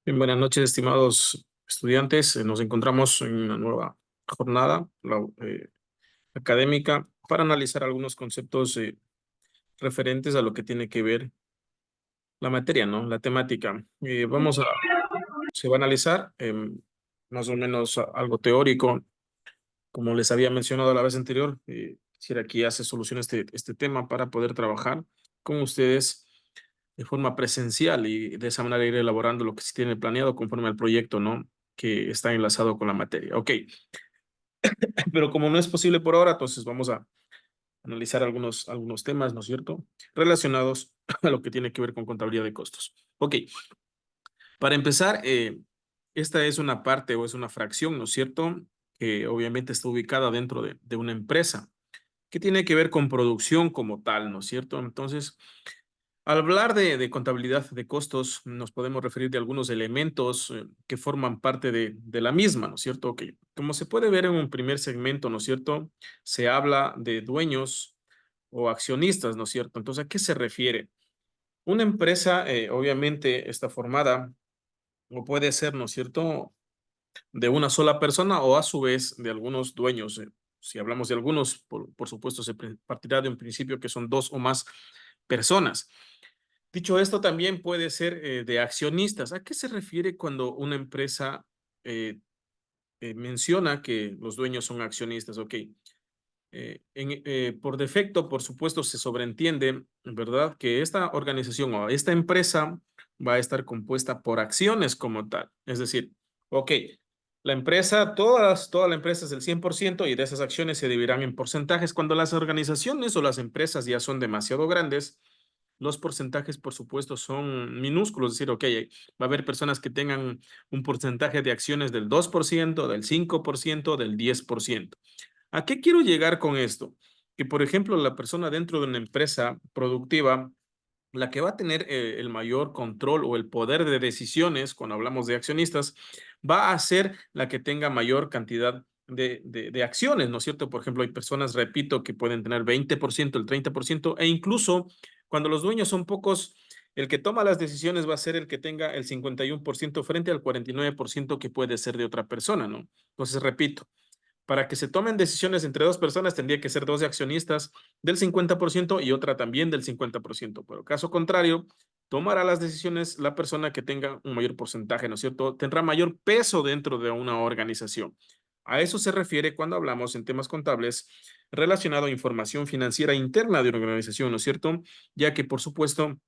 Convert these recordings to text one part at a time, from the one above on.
Bien, buenas noches, estimados estudiantes. Nos encontramos en una nueva jornada académica para analizar algunos conceptos referentes a lo que tiene que ver la materia, ¿no? La temática. Se va a analizar más o menos algo teórico, como les había mencionado la vez anterior. Quisiera que ya se solucione este tema para poder trabajar con ustedes de forma presencial y de esa manera ir elaborando lo que se tiene planeado conforme al proyecto, ¿no? Que está enlazado con la materia. Ok, pero como no es posible por ahora, entonces vamos a analizar algunos temas, ¿no es cierto? Relacionados a lo que tiene que ver con contabilidad de costos. Ok, para empezar, esta es una parte o es una fracción, ¿no es cierto? Que obviamente está ubicada dentro de una empresa que tiene que ver con producción como tal, ¿no es cierto? Entonces, al hablar de contabilidad de costos, nos podemos referir de algunos elementos que forman parte de la misma, ¿no es cierto? Ok, como se puede ver en un primer segmento, ¿no es cierto? Se habla de dueños o accionistas, ¿no es cierto? Entonces, ¿a qué se refiere? Una empresa obviamente está formada o puede ser, ¿no es cierto?, de una sola persona o a su vez de algunos dueños. Si hablamos de algunos, por supuesto, partirá de un principio que son dos o más personas. Dicho esto, también puede ser de accionistas. ¿A qué se refiere cuando una empresa eh, menciona que los dueños son accionistas? Ok. Por defecto, por supuesto, se sobreentiende, ¿verdad?, que esta organización o esta empresa va a estar compuesta por acciones como tal. Es decir, ok, la empresa, toda la empresa es del 100% y de esas acciones se dividirán en porcentajes. Cuando las organizaciones o las empresas ya son demasiado grandes, los porcentajes, por supuesto, son minúsculos. Es decir, ok, va a haber personas que tengan un porcentaje de acciones del 2%, del 5%, del 10%. ¿A qué quiero llegar con esto? Que, por ejemplo, la persona dentro de una empresa productiva, la que va a tener el mayor control o el poder de decisiones, cuando hablamos de accionistas, va a ser la que tenga mayor cantidad de acciones, ¿no es cierto? Por ejemplo, hay personas, repito, que pueden tener 20%, el 30%, e incluso cuando los dueños son pocos, el que toma las decisiones va a ser el que tenga el 51% frente al 49% que puede ser de otra persona, ¿no? Entonces, repito, para que se tomen decisiones entre dos personas, tendría que ser dos de accionistas del 50% y otra también del 50%. Pero caso contrario, tomará las decisiones la persona que tenga un mayor porcentaje, ¿no es cierto? Tendrá mayor peso dentro de una organización. A eso se refiere cuando hablamos en temas contables relacionado a información financiera interna de una organización, ¿no es cierto? Ya que, por supuesto,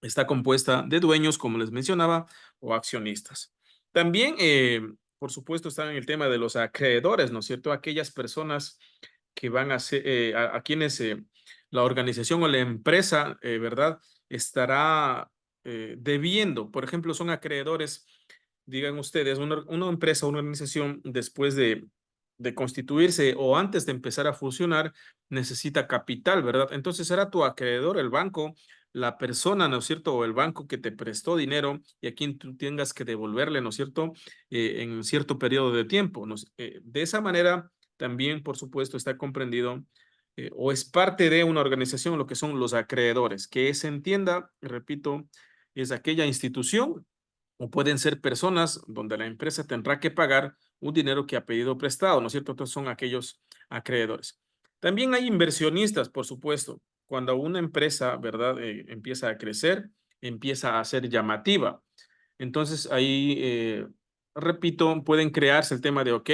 está compuesta de dueños, como les mencionaba, o accionistas. También por supuesto, están en el tema de los acreedores, ¿no es cierto? Aquellas personas que van a ser, a quienes la organización o la empresa, ¿verdad? Estará debiendo. Por ejemplo, son acreedores, digan ustedes, una empresa o una organización después de constituirse o antes de empezar a funcionar, necesita capital, ¿verdad? Entonces será tu acreedor, el banco, la persona, ¿no es cierto? O el banco que te prestó dinero y a quien tú tengas que devolverle, ¿no es cierto? En cierto periodo de tiempo. De esa manera, también, por supuesto, está comprendido o es parte de una organización lo que son los acreedores, que se entienda, repito, es aquella institución o pueden ser personas donde la empresa tendrá que pagar un dinero que ha pedido prestado, ¿no es cierto? Entonces son aquellos acreedores. También hay inversionistas, por supuesto. Cuando una empresa, ¿verdad? Empieza a crecer, empieza a ser llamativa. Entonces ahí, repito, pueden crearse el tema de, ok,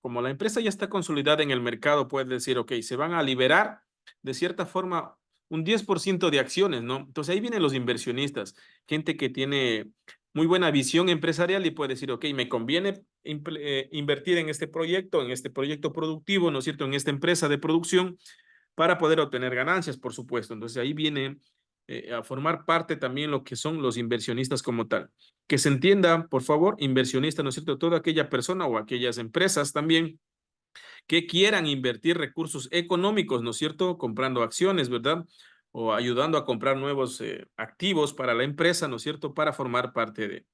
como la empresa ya está consolidada en el mercado, puede decir, ok, se van a liberar de cierta forma un 10% de acciones, ¿no? Entonces ahí vienen los inversionistas, gente que tiene muy buena visión empresarial y puede decir, ok, me conviene invertir en este proyecto productivo, ¿no es cierto?, en esta empresa de producción para poder obtener ganancias, por supuesto. Entonces ahí viene a formar parte también lo que son los inversionistas como tal. Que se entienda, por favor, inversionista, ¿no es cierto?, toda aquella persona o aquellas empresas también que quieran invertir recursos económicos, ¿no es cierto?, comprando acciones, ¿verdad? O ayudando a comprar nuevos activos para la empresa, ¿no es cierto?, para formar parte de.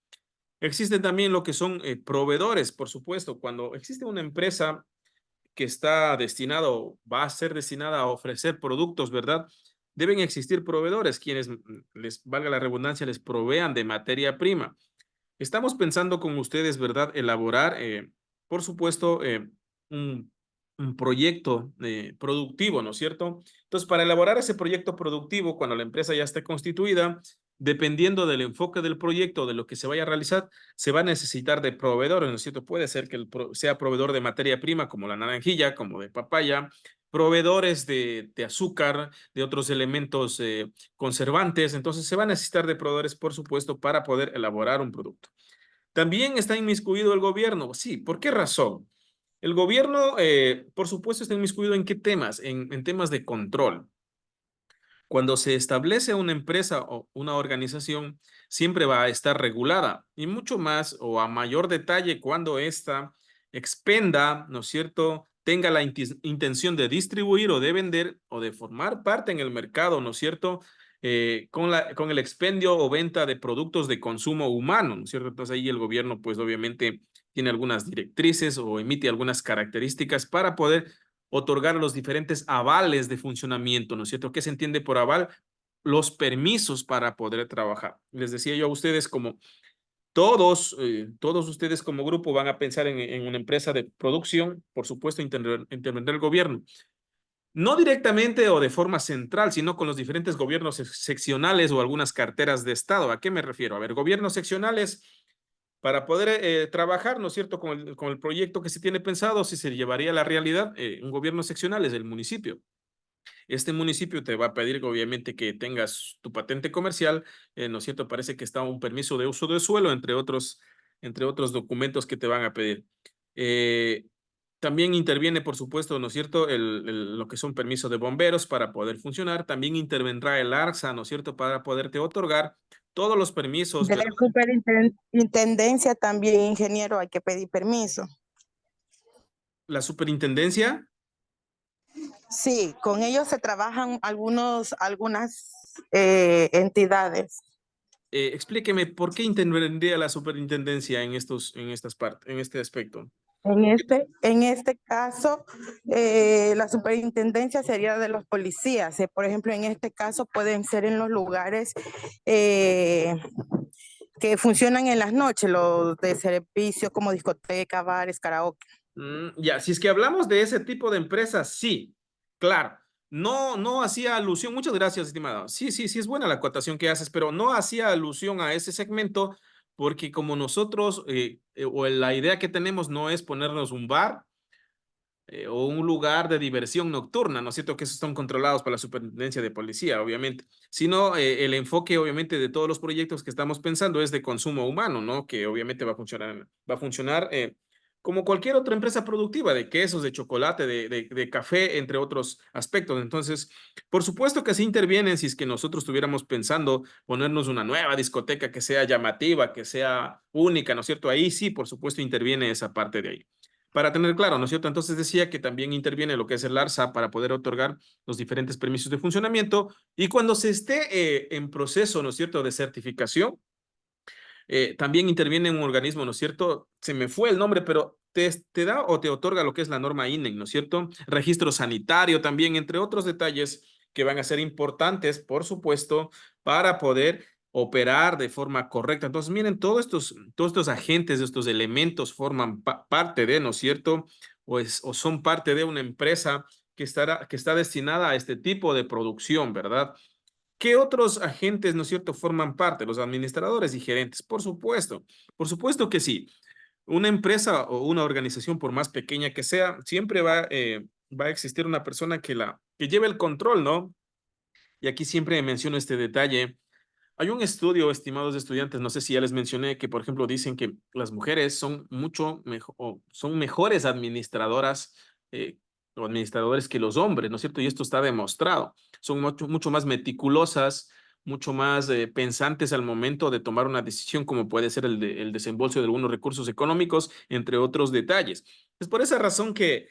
Existen también lo que son proveedores, por supuesto. Cuando existe una empresa que está destinada o va a ser destinada a ofrecer productos, ¿verdad? Deben existir proveedores quienes les valga la redundancia, les provean de materia prima. Estamos pensando con ustedes, ¿verdad? Elaborar, por supuesto, un, un proyecto productivo, ¿no es cierto? Entonces, para elaborar ese proyecto productivo, cuando la empresa ya esté constituida, dependiendo del enfoque del proyecto, de lo que se vaya a realizar, se va a necesitar de proveedores, ¿no es cierto? Puede ser que sea proveedor de materia prima, como la naranjilla, como de papaya, proveedores de azúcar, de otros elementos conservantes. Entonces, se va a necesitar de proveedores, por supuesto, para poder elaborar un producto. También está inmiscuido el gobierno. Sí, ¿por qué razón? El gobierno, por supuesto, está inmiscuido en qué temas, en temas de control. Cuando se establece una empresa o una organización, siempre va a estar regulada y mucho más o a mayor detalle cuando ésta expenda, ¿no es cierto? Tenga la intención de distribuir o de vender o de formar parte en el mercado, ¿no es cierto? Con el expendio o venta de productos de consumo humano, ¿no es cierto? Entonces ahí el gobierno, pues obviamente tiene algunas directrices o emite algunas características para poder otorgar los diferentes avales de funcionamiento, ¿no es cierto? ¿Qué se entiende por aval? Los permisos para poder trabajar. Les decía yo a ustedes como todos ustedes como grupo van a pensar en una empresa de producción, por supuesto, intervendrá el gobierno. No directamente o de forma central, sino con los diferentes gobiernos seccionales o algunas carteras de Estado. ¿A qué me refiero? A ver, gobiernos seccionales para poder trabajar, ¿no es cierto?, con el proyecto que se tiene pensado, si se llevaría a la realidad, un gobierno seccional es el municipio. Este municipio te va a pedir, obviamente, que tengas tu patente comercial, ¿no es cierto? Parece que está un permiso de uso de suelo, entre otros documentos que te van a pedir. Eh, También interviene, por supuesto, ¿no es cierto?, lo que son permisos de bomberos para poder funcionar. También intervendrá el ARSA, ¿no es cierto?, para poderte otorgar todos los permisos, De la ¿verdad? superintendencia también, ingeniero, hay que pedir permiso. La superintendencia. Sí, con ellos se trabajan algunas entidades. Explíqueme, ¿por qué intervendría la superintendencia en este aspecto? En este caso, la superintendencia sería de los policías. Por ejemplo, en este caso pueden ser en los lugares eh, que funcionan en las noches, los de servicio como discoteca, bares, karaoke. Ya, si es que hablamos de ese tipo de empresas, sí, claro. No, no hacía alusión, muchas gracias, estimado. Sí, sí, sí, es buena la acotación que haces, pero no hacía alusión a ese segmento porque como nosotros, o la idea que tenemos no es ponernos un bar o un lugar de diversión nocturna, ¿no es cierto? Que esos son controlados por la superintendencia de policía, obviamente, sino el enfoque, obviamente, de todos los proyectos que estamos pensando es de consumo humano, ¿no? Que obviamente va a funcionar como cualquier otra empresa productiva de quesos, de chocolate, de café, entre otros aspectos. Entonces, por supuesto que sí intervienen si es que nosotros estuviéramos pensando ponernos una nueva discoteca que sea llamativa, que sea única, ¿no es cierto? Ahí sí, por supuesto, interviene esa parte de ahí. Para tener claro, ¿no es cierto? Entonces decía que también interviene lo que es el ARSA para poder otorgar los diferentes permisos de funcionamiento y cuando se esté en proceso, ¿no es cierto?, de certificación, también interviene un organismo, ¿no es cierto? Se me fue el nombre, pero te da o te otorga lo que es la norma INEC, ¿no es cierto? Registro sanitario también, entre otros detalles que van a ser importantes, por supuesto, para poder operar de forma correcta. Entonces, miren, todos estos agentes, estos elementos forman parte de, ¿no es cierto? O son parte de una empresa que está destinada a este tipo de producción, ¿verdad? ¿Qué otros agentes, no es cierto, forman parte? Los administradores y gerentes, por supuesto que sí. Una empresa o una organización, por más pequeña que sea, siempre va a existir una persona que lleve el control, ¿no? Y aquí siempre menciono este detalle. Hay un estudio, estimados estudiantes, no sé si ya les mencioné, que por ejemplo dicen que las mujeres son mucho mejor, son mejores administradoras o administradores que los hombres, ¿no es cierto? Y esto está demostrado. Son mucho más meticulosas, mucho más pensantes al momento de tomar una decisión, como puede ser el desembolso de algunos recursos económicos, entre otros detalles. Es por esa razón que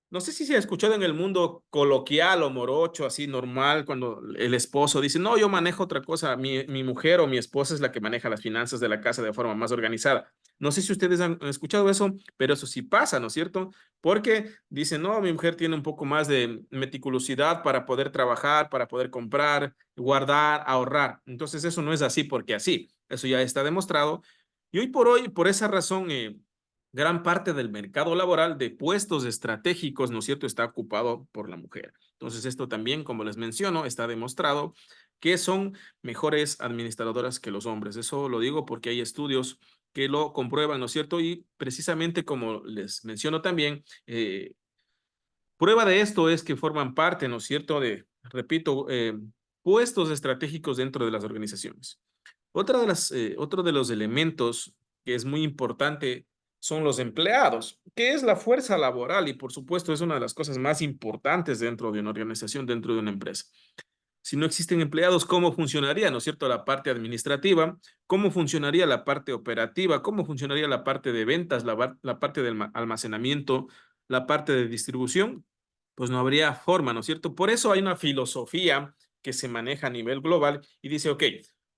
no sé si se ha escuchado en el mundo coloquial o morocho, así normal, cuando el esposo dice, no, yo manejo otra cosa, mi mujer o mi esposa es la que maneja las finanzas de la casa de forma más organizada. No sé si ustedes han escuchado eso, pero eso sí pasa, ¿no es cierto? Porque dicen, no, mi mujer tiene un poco más de meticulosidad para poder trabajar, para poder comprar, guardar, ahorrar. Entonces eso no es así porque así, eso ya está demostrado Y hoy por hoy, por esa razón, gran parte del mercado laboral de puestos estratégicos, ¿no es cierto?, está ocupado por la mujer. Entonces, esto también, como les menciono, está demostrado que son mejores administradoras que los hombres. Eso lo digo porque hay estudios que lo comprueban, ¿no es cierto? Y precisamente como les menciono también, prueba de esto es que forman parte, ¿no es cierto?, de, repito, puestos estratégicos dentro de las organizaciones. Otro de los elementos que es muy importante son los empleados, que es la fuerza laboral y por supuesto es una de las cosas más importantes dentro de una organización, dentro de una empresa. Si no existen empleados, ¿cómo funcionaría, no es cierto, la parte administrativa? ¿Cómo funcionaría la parte operativa? ¿Cómo funcionaría la parte de ventas, la parte del almacenamiento, la parte de distribución? Pues no habría forma, ¿no es cierto? Por eso hay una filosofía que se maneja a nivel global y dice, ok,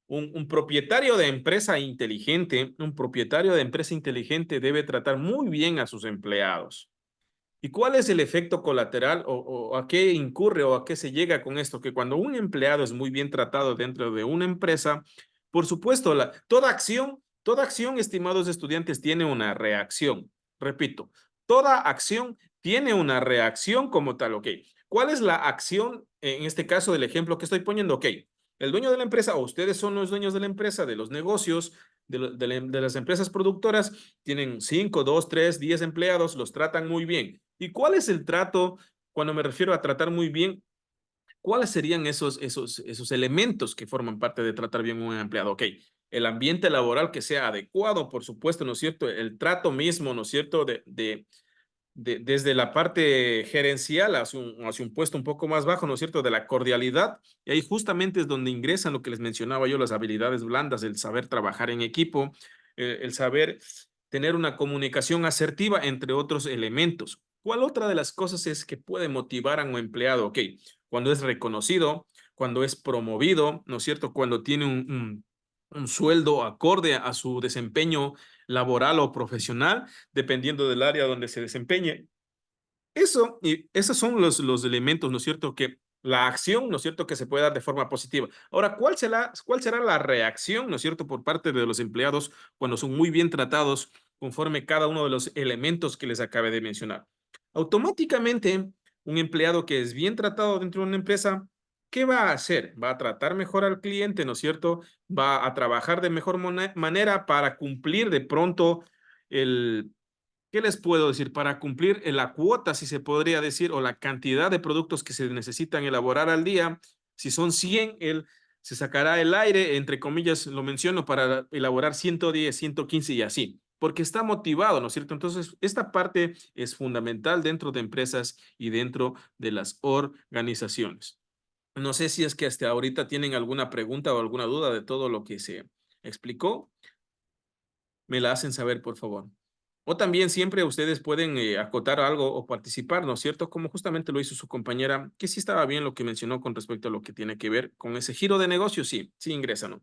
un propietario de empresa inteligente, un propietario de empresa inteligente debe tratar muy bien a sus empleados. ¿Y cuál es el efecto colateral o a qué incurre o a qué se llega con esto? Que cuando un empleado es muy bien tratado dentro de una empresa, por supuesto, toda acción, estimados estudiantes, tiene una reacción. Repito, toda acción tiene una reacción como tal, ¿ok? ¿Cuál es la acción en este caso del ejemplo que estoy poniendo? Ok, el dueño de la empresa o ustedes son los dueños de la empresa, de los negocios, de las empresas productoras, tienen 5, 2, 3, 10 empleados, los tratan muy bien. ¿Y cuál es el trato? Cuando me refiero a tratar muy bien, ¿cuáles serían esos elementos que forman parte de tratar bien a un empleado? Ok, el ambiente laboral que sea adecuado, por supuesto, ¿no es cierto? El trato mismo, ¿no es cierto? Desde la parte gerencial hacia un puesto un poco más bajo, ¿no es cierto? De la cordialidad. Y ahí justamente es donde ingresan lo que les mencionaba yo, las habilidades blandas, el saber trabajar en equipo, el saber tener una comunicación asertiva, entre otros elementos. ¿Cuál otra de las cosas es que puede motivar a un empleado? Ok, cuando es reconocido, cuando es promovido, ¿no es cierto? Cuando tiene un sueldo acorde a su desempeño laboral o profesional, dependiendo del área donde se desempeñe. Eso, y esos son los elementos, ¿no es cierto? Que la acción, ¿no es cierto? Que se puede dar de forma positiva. Ahora, cuál será la reacción, ¿no es cierto? Por parte de los empleados cuando son muy bien tratados conforme cada uno de los elementos que les acabé de mencionar. Automáticamente, un empleado que es bien tratado dentro de una empresa, ¿qué va a hacer? Va a tratar mejor al cliente, ¿no es cierto? Va a trabajar de mejor manera para cumplir de pronto el, ¿qué les puedo decir? Para cumplir la cuota, si se podría decir, o la cantidad de productos que se necesitan elaborar al día, si son 100, él se sacará el aire, entre comillas, lo menciono, para elaborar 110, 115 y así, porque está motivado, ¿no es cierto? Entonces, esta parte es fundamental dentro de empresas y dentro de las organizaciones. No sé si es que hasta ahorita tienen alguna pregunta o alguna duda de todo lo que se explicó. Me la hacen saber, por favor. O también siempre ustedes pueden acotar algo o participar, ¿no es cierto? Como justamente lo hizo su compañera, que sí estaba bien lo que mencionó con respecto a lo que tiene que ver con ese giro de negocio, sí, sí ingresa, ¿no?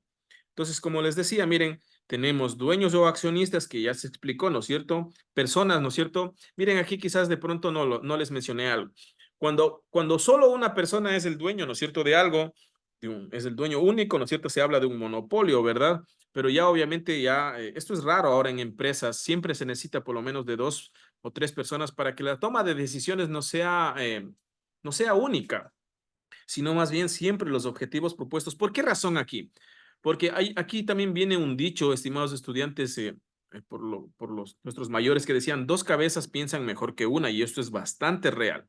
Entonces, como les decía, miren, tenemos dueños o accionistas que ya se explicó, ¿no es cierto? Personas, ¿no es cierto? Miren, aquí quizás de pronto no les mencioné algo. Cuando solo una persona es el dueño, ¿no es cierto?, de algo, es el dueño único, ¿no es cierto? Se habla de un monopolio, ¿verdad? Pero ya obviamente esto es raro ahora en empresas, siempre se necesita por lo menos de 2 o 3 personas para que la toma de decisiones no sea única, sino más bien siempre los objetivos propuestos. ¿Por qué razón aquí? Porque aquí también viene un dicho, estimados estudiantes, nuestros mayores que decían, 2 cabezas piensan mejor que una, y esto es bastante real.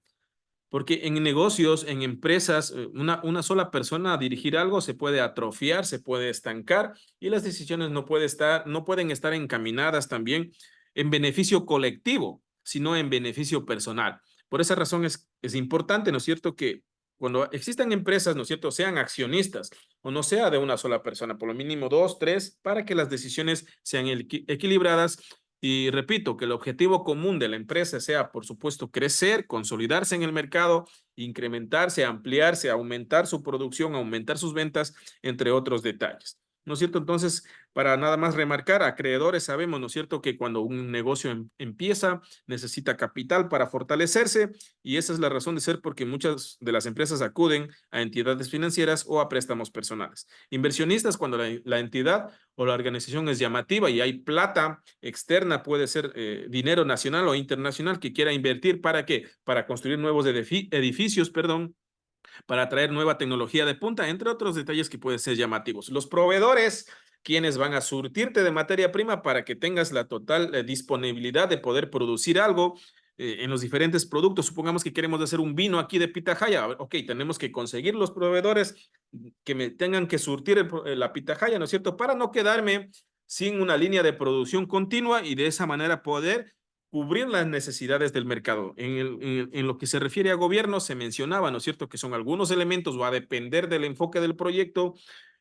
Porque en negocios, en empresas, una sola persona dirigir algo se puede atrofiar, se puede estancar y las decisiones no pueden estar encaminadas también en beneficio colectivo, sino en beneficio personal. Por esa razón es importante, ¿no es cierto?, que cuando existan empresas, ¿no es cierto?, sean accionistas o no sea de una sola persona, por lo mínimo 2, 3, para que las decisiones sean equilibradas. Y repito, que el objetivo común de la empresa sea, por supuesto, crecer, consolidarse en el mercado, incrementarse, ampliarse, aumentar su producción, aumentar sus ventas, entre otros detalles. ¿no es cierto? Entonces, para nada más remarcar, acreedores sabemos, ¿no es cierto?, que cuando un negocio empieza, necesita capital para fortalecerse y esa es la razón de ser porque muchas de las empresas acuden a entidades financieras o a préstamos personales. Inversionistas, cuando la entidad o la organización es llamativa y hay plata externa, puede ser dinero nacional o internacional que quiera invertir, ¿para qué? Para construir nuevos edificios, perdón, para traer nueva tecnología de punta, entre otros detalles que pueden ser llamativos. Los proveedores, quienes van a surtirte de materia prima para que tengas la total disponibilidad de poder producir algo en los diferentes productos. Supongamos que queremos hacer un vino aquí de pitahaya. Ok, tenemos que conseguir los proveedores que me tengan que surtir la pitahaya, ¿no es cierto? Para no quedarme sin una línea de producción continua y de esa manera poder cubrir las necesidades del mercado. En lo que se refiere a gobierno, se mencionaba, ¿no es cierto?, que son algunos elementos, va a depender del enfoque del proyecto.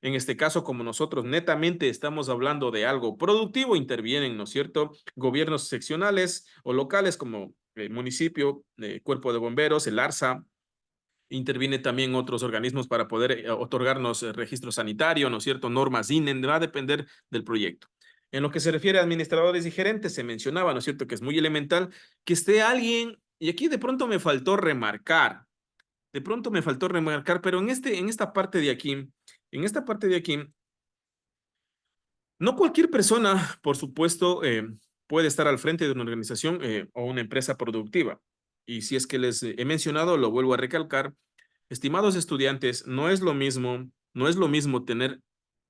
En este caso, como nosotros netamente estamos hablando de algo productivo, intervienen, ¿no es cierto?, gobiernos seccionales o locales como el municipio, cuerpo de bomberos, el ARSA. Interviene también otros organismos para poder otorgarnos registro sanitario, ¿no es cierto? Normas INE, va a depender del proyecto. En lo que se refiere a administradores y gerentes, se mencionaba, ¿no es cierto?, que es muy elemental que esté alguien, y aquí de pronto me faltó remarcar, pero en esta parte de aquí, no cualquier persona, por supuesto, puede estar al frente de una organización o una empresa productiva. Y si es que les he mencionado, lo vuelvo a recalcar. Estimados estudiantes, no es lo mismo tener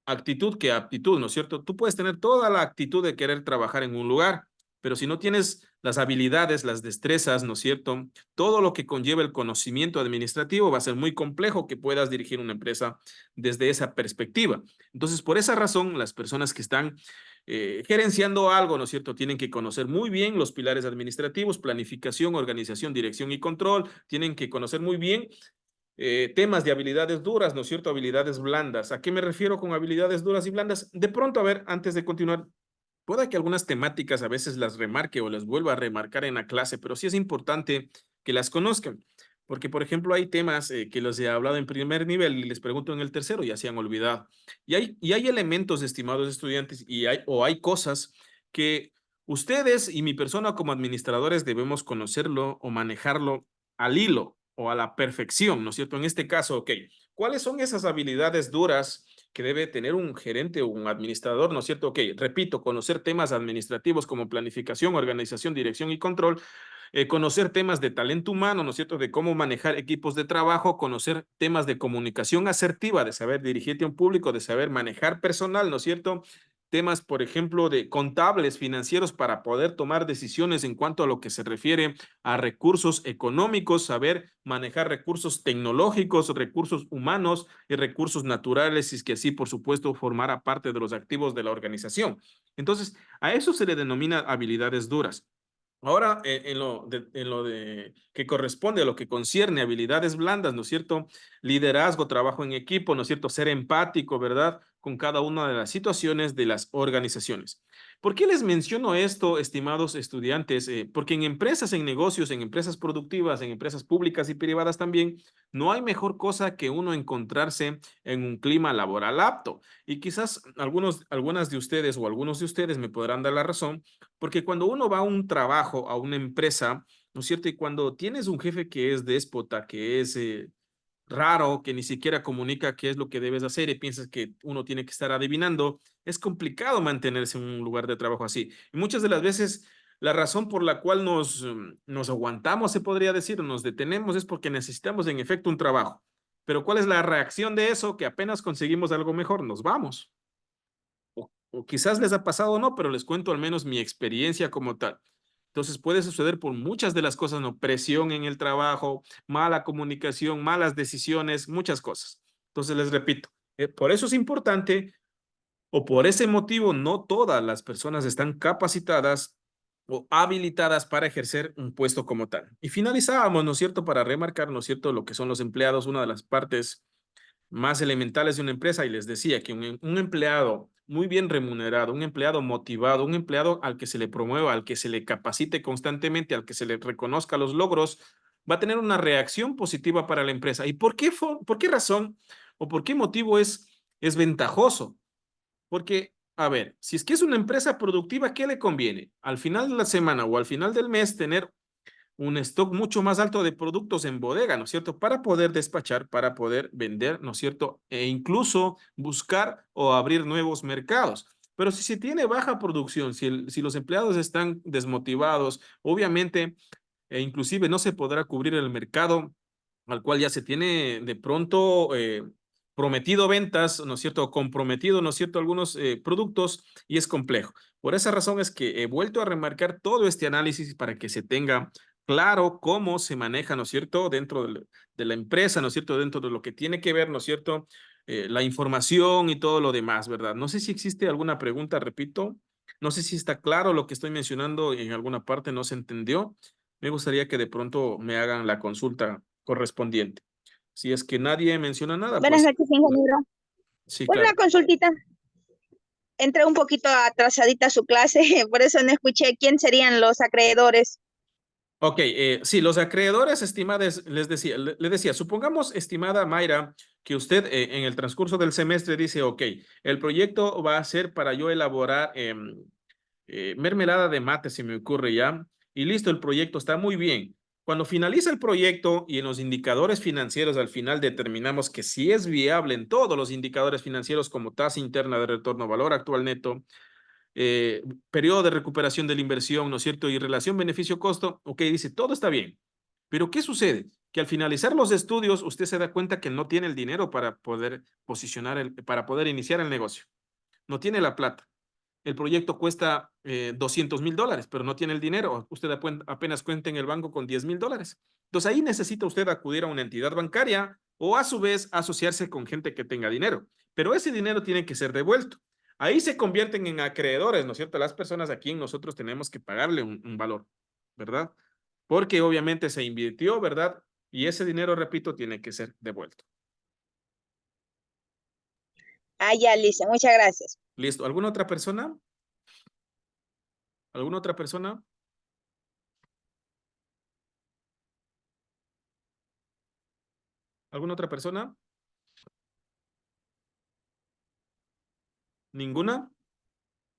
actitud que aptitud, ¿no es cierto? Tú puedes tener toda la actitud de querer trabajar en un lugar, pero si no tienes las habilidades, las destrezas, ¿no es cierto? Todo lo que conlleva el conocimiento administrativo va a ser muy complejo que puedas dirigir una empresa desde esa perspectiva. Entonces, por esa razón, las personas que están gerenciando algo, ¿no es cierto? Tienen que conocer muy bien los pilares administrativos, planificación, organización, dirección y control. Tienen que conocer muy bien temas de habilidades duras, ¿no es cierto? Habilidades blandas. ¿A qué me refiero con habilidades duras y blandas? De pronto, a ver, antes de continuar, pueda que algunas temáticas a veces las remarque o las vuelva a remarcar en la clase, pero sí es importante que las conozcan. Porque, por ejemplo, hay temas que los he hablado en primer nivel y les pregunto en el tercero, ya se han olvidado. Y hay elementos, estimados estudiantes, hay cosas que ustedes y mi persona como administradores debemos conocerlo o manejarlo al hilo o a la perfección, ¿no es cierto? En este caso, ok, ¿cuáles son esas habilidades duras que debe tener un gerente o un administrador, ¿no es cierto? Ok, repito, conocer temas administrativos como planificación, organización, dirección y control, conocer temas de talento humano, ¿no es cierto? De cómo manejar equipos de trabajo, conocer temas de comunicación asertiva, de saber dirigirte a un público, de saber manejar personal, ¿no es cierto? Temas, por ejemplo, de contables financieros para poder tomar decisiones en cuanto a lo que se refiere a recursos económicos, saber manejar recursos tecnológicos, recursos humanos y recursos naturales, y es que así, por supuesto, formara parte de los activos de la organización. Entonces, a eso se le denomina habilidades duras. Ahora, en lo de que corresponde a lo que concierne a habilidades blandas, ¿no es cierto? Liderazgo, trabajo en equipo, ¿no es cierto? Ser empático, ¿verdad? Con cada una de las situaciones de las organizaciones. ¿Por qué les menciono esto, estimados estudiantes? Porque en empresas, en negocios, en empresas productivas, en empresas públicas y privadas también, no hay mejor cosa que uno encontrarse en un clima laboral apto. Y quizás algunas de ustedes o algunos de ustedes me podrán dar la razón porque cuando uno va a un trabajo, a una empresa, ¿no es cierto? Y cuando tienes un jefe que es déspota, que es raro, que ni siquiera comunica qué es lo que debes hacer y piensas que uno tiene que estar adivinando, es complicado mantenerse en un lugar de trabajo así. Y muchas de las veces la razón por la cual nos aguantamos, se podría decir, o nos detenemos, es porque necesitamos en efecto un trabajo. Pero ¿cuál es la reacción de eso? Que apenas conseguimos algo mejor, nos vamos o quizás les ha pasado o no, pero les cuento al menos mi experiencia como tal. Entonces puede suceder por muchas de las cosas, ¿no? Presión en el trabajo, mala comunicación, malas decisiones, muchas cosas. Entonces les repito, por eso es importante o por ese motivo no todas las personas están capacitadas o habilitadas para ejercer un puesto como tal. Y finalizábamos, ¿no es cierto?, para remarcar, ¿no es cierto?, lo que son los empleados, una de las partes más elementales de una empresa y les decía que un empleado muy bien remunerado, un empleado motivado, un empleado al que se le promueva, al que se le capacite constantemente, al que se le reconozca los logros, va a tener una reacción positiva para la empresa. ¿Y por qué razón o por qué motivo es ventajoso? Porque, a ver, si es que es una empresa productiva, ¿qué le conviene? Al final de la semana o al final del mes tener un stock mucho más alto de productos en bodega, ¿no es cierto? Para poder despachar, para poder vender, ¿no es cierto? E incluso buscar o abrir nuevos mercados. Pero si se tiene baja producción, si los empleados están desmotivados, obviamente, inclusive no se podrá cubrir el mercado al cual ya se tiene de pronto prometido ventas, ¿no es cierto? Comprometido, ¿no es cierto? Algunos productos y es complejo. Por esa razón es que he vuelto a remarcar todo este análisis para que se tenga claro cómo se maneja, ¿no es cierto? Dentro de la empresa, ¿no es cierto? Dentro de lo que tiene que ver, ¿no es cierto? La información y todo lo demás, ¿verdad? No sé si existe alguna pregunta, repito. No sé si está claro lo que estoy mencionando y en alguna parte no se entendió. Me gustaría que de pronto me hagan la consulta correspondiente. Si es que nadie menciona nada, Buenas pues noches, ingeniero. sí, Una claro. consultita. Entré un poquito atrasadita a su clase, por eso no escuché quién serían los acreedores. Ok, sí, los acreedores, estimadas, le decía, supongamos, estimada Mayra, que usted en el transcurso del semestre dice, ok, el proyecto va a ser para yo elaborar mermelada de mate, se me ocurre ya, y listo, el proyecto está muy bien. Cuando finaliza el proyecto y en los indicadores financieros al final determinamos que sí es viable en todos los indicadores financieros como tasa interna de retorno, valor actual neto, periodo de recuperación de la inversión, ¿no es cierto? Y relación beneficio-costo, ok, dice, todo está bien. Pero ¿qué sucede? Que al finalizar los estudios, usted se da cuenta que no tiene el dinero para poder para poder iniciar el negocio. No tiene la plata. El proyecto cuesta $200,000, pero no tiene el dinero. Usted apenas cuenta en el banco con $10,000. Entonces ahí necesita usted acudir a una entidad bancaria o a su vez asociarse con gente que tenga dinero. Pero ese dinero tiene que ser devuelto. Ahí se convierten en acreedores, ¿no es cierto? Las personas a quien nosotros tenemos que pagarle un valor, ¿verdad? Porque obviamente se invirtió, ¿verdad? Y ese dinero, repito, tiene que ser devuelto. Ah, ya, Lisa, muchas gracias. ¿Listo? ¿Alguna otra persona? ¿Alguna otra persona? ¿Alguna otra persona? ¿Ninguna?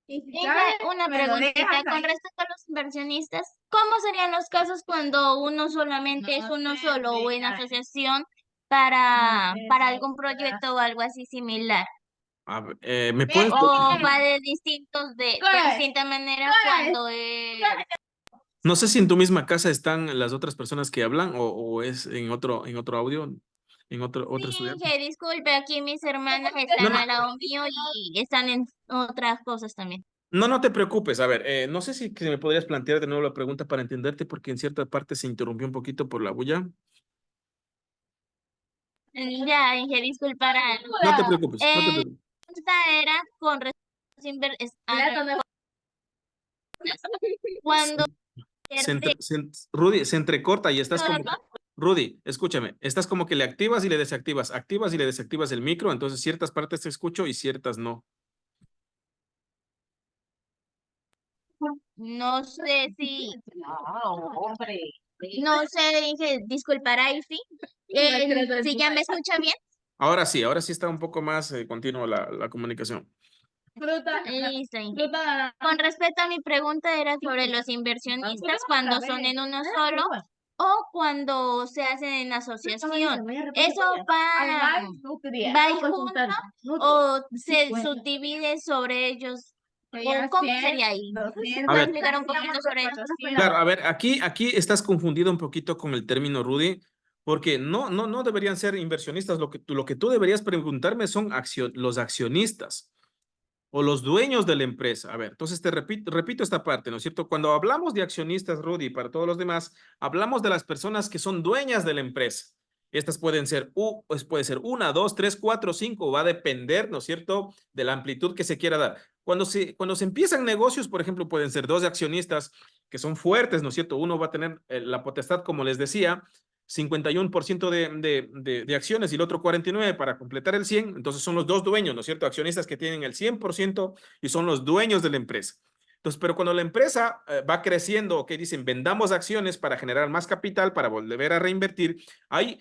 Una preguntita con respecto a los inversionistas, ¿cómo serían los casos cuando uno solamente es uno solo o en asociación para algún proyecto o algo así similar? A ver, ¿me puedes? ¿O va de de distinta manera cuando No sé si en tu misma casa están las otras personas que hablan o es en otro audio, en otro Sí, estudiante. Inge, disculpe, aquí mis hermanas No, están no, al lado mío y están en otras cosas también. no te preocupes. A ver, no sé si que me podrías plantear de nuevo la pregunta para entenderte porque en cierta parte se interrumpió un poquito por la bulla. Ya, Inge, disculpará. No te preocupes, no te preocupes. Esta era con respecto a cuando Rudy, se entrecorta y estás como... Rudy, escúchame, estás como que le activas y le desactivas el micro, entonces ciertas partes te escucho y ciertas no. no sé si, no sé, dije, disculpará y sí. Si ya me escucha bien. Ahora sí está un poco más continua la comunicación. Listo, Inge. Con respecto a mi pregunta era sobre los inversionistas cuando son en uno solo o cuando se hacen en asociación. ¿Eso va junto o se subdivide sobre ellos? ¿O cómo sería ahí? A ¿Puedes ver, explicar un poquito sobre eso? claro, a ver, aquí estás confundido un poquito con el término, Rudy, porque no deberían ser inversionistas. Lo que tú deberías preguntarme son los accionistas o los dueños de la empresa. A ver, entonces repito esta parte, ¿no es cierto? Cuando hablamos de accionistas, Rudy, para todos los demás, hablamos de las personas que son dueñas de la empresa. Estas pueden ser, pues puede ser una, dos, tres, cuatro, cinco, va a depender, ¿no es cierto?, de la amplitud que se quiera dar. Cuando se empiezan negocios, por ejemplo, pueden ser dos accionistas que son fuertes, ¿no es cierto? Uno va a tener la potestad, como les decía, 51% de acciones y el otro 49% para completar el 100%. Entonces son los dos dueños, ¿no es cierto? Accionistas que tienen el 100% y son los dueños de la empresa. Entonces, pero cuando la empresa va creciendo, que dicen, vendamos acciones para generar más capital, para volver a reinvertir, hay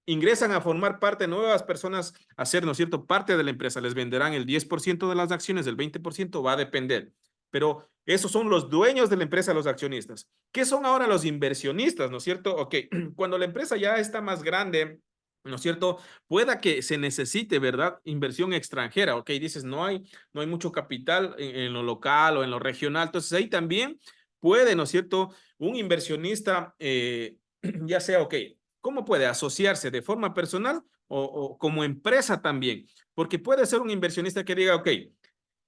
ingresan a formar parte nuevas personas a ser, ¿no es cierto?, parte de la empresa. Les venderán el 10% de las acciones, el 20% va a depender. Pero esos son los dueños de la empresa, los accionistas. ¿Qué son ahora los inversionistas, no es cierto? Ok, cuando la empresa ya está más grande, ¿no es cierto? Pueda que se necesite, ¿verdad? Inversión extranjera, ok, dices, no hay mucho capital en lo local o en lo regional. Entonces ahí también puede, ¿no es cierto? Un inversionista, ya sea, ok, ¿cómo puede asociarse de forma personal o como empresa también? Porque puede ser un inversionista que diga, ok,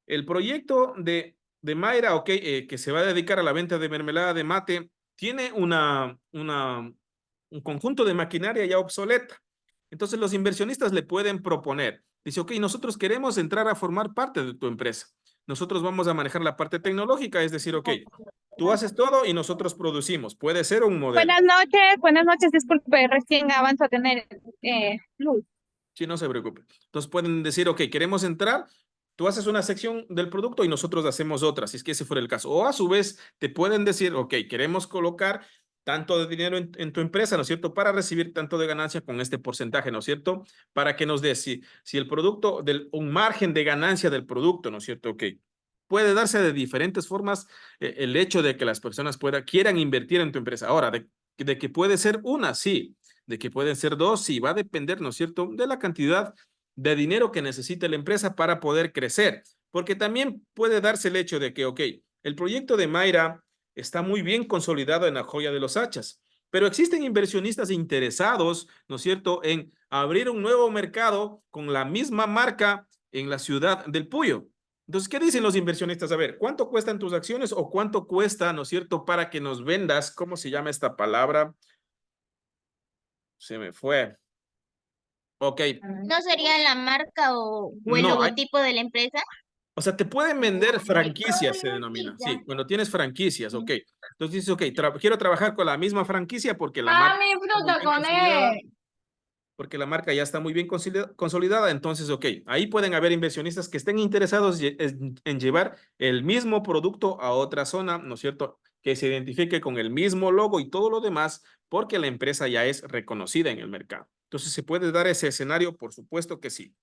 el proyecto de Mayra, ok, que se va a dedicar a la venta de mermelada de mate, tiene un conjunto de maquinaria ya obsoleta. Entonces los inversionistas le pueden proponer, dice, ok, nosotros queremos entrar a formar parte de tu empresa. Nosotros vamos a manejar la parte tecnológica, es decir, ok, tú haces todo y nosotros producimos. Puede ser un modelo. Buenas noches, disculpe, recién avanzo a tener luz. Sí, no se preocupe. Entonces pueden decir, ok, queremos entrar, tú haces una sección del producto y nosotros hacemos otra, si es que ese fuera el caso. O a su vez te pueden decir, ok, queremos colocar tanto de dinero en tu empresa, ¿no es cierto? Para recibir tanto de ganancia con este porcentaje, ¿no es cierto? Para que nos dé, si el producto, un margen de ganancia del producto, ¿no es cierto? Ok. Puede darse de diferentes formas el hecho de que las personas quieran invertir en tu empresa. Ahora, de que puede ser una, sí. De que pueden ser dos, sí. Va a depender, ¿no es cierto? De la cantidad de dinero que necesite la empresa para poder crecer. Porque también puede darse el hecho de que, ok, el proyecto de Mayra está muy bien consolidado en la joya de los hachas, pero existen inversionistas interesados, ¿no es cierto?, en abrir un nuevo mercado con la misma marca en la ciudad del Puyo. Entonces, ¿qué dicen los inversionistas? A ver, ¿cuánto cuestan tus acciones o cuánto cuesta, ¿no es cierto?, para que nos vendas? ¿Cómo se llama esta palabra? Se me fue. Ok. ¿No sería la marca o el No, logotipo de la empresa? o sea, te pueden vender franquicias, se denomina. Sí, cuando tienes franquicias, ok. Entonces dices, ok, quiero trabajar con la misma franquicia porque la marca está muy bien consolidada, porque la marca ya está muy bien consolidada. Entonces, ok, ahí pueden haber inversionistas que estén interesados en llevar el mismo producto a otra zona, ¿no es cierto? Que se identifique con el mismo logo y todo lo demás, porque la empresa ya es reconocida en el mercado. Entonces, ¿se puede dar ese escenario? Por supuesto que sí.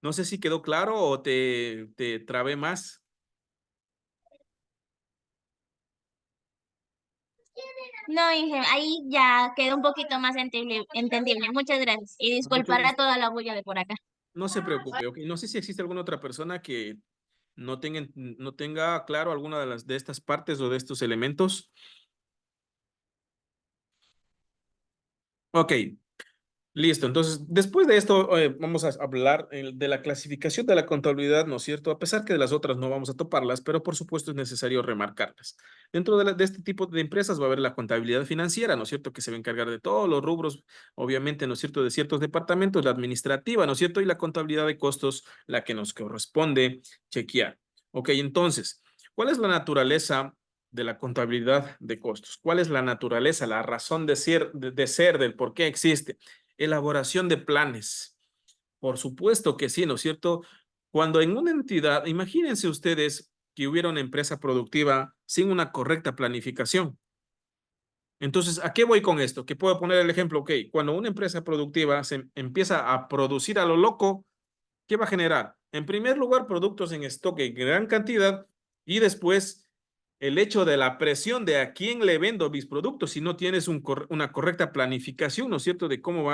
No sé si quedó claro o te trabé más. No, Inge, ahí ya quedó un poquito más entendible. Muchas gracias. Y Mucho disculpar a gusto. toda la bulla de por acá. No se preocupe. Ok. No sé si existe alguna otra persona que no tenga claro alguna de estas partes o de estos elementos. Ok. Listo, entonces después de esto vamos a hablar de la clasificación de la contabilidad, ¿no es cierto? A pesar que de las otras no vamos a toparlas, pero por supuesto es necesario remarcarlas. Dentro de este tipo de empresas va a haber la contabilidad financiera, ¿no es cierto? Que se va a encargar de todos los rubros, obviamente, ¿no es cierto? De ciertos departamentos, la administrativa, ¿no es cierto? Y la contabilidad de costos, la que nos corresponde chequear. Ok, entonces, ¿cuál es la naturaleza de la contabilidad de costos? ¿Cuál es la naturaleza, la razón de ser, del por qué existe? Elaboración de planes. Por supuesto que sí, ¿no es cierto? Cuando en una entidad, imagínense ustedes que hubiera una empresa productiva sin una correcta planificación. Entonces, ¿a qué voy con esto? Que puedo poner el ejemplo, ok, cuando una empresa productiva se empieza a producir a lo loco, ¿qué va a generar? En primer lugar, productos en stock en gran cantidad y después el hecho de la presión de a quién le vendo mis productos si no tienes una correcta planificación, ¿no es cierto? De cómo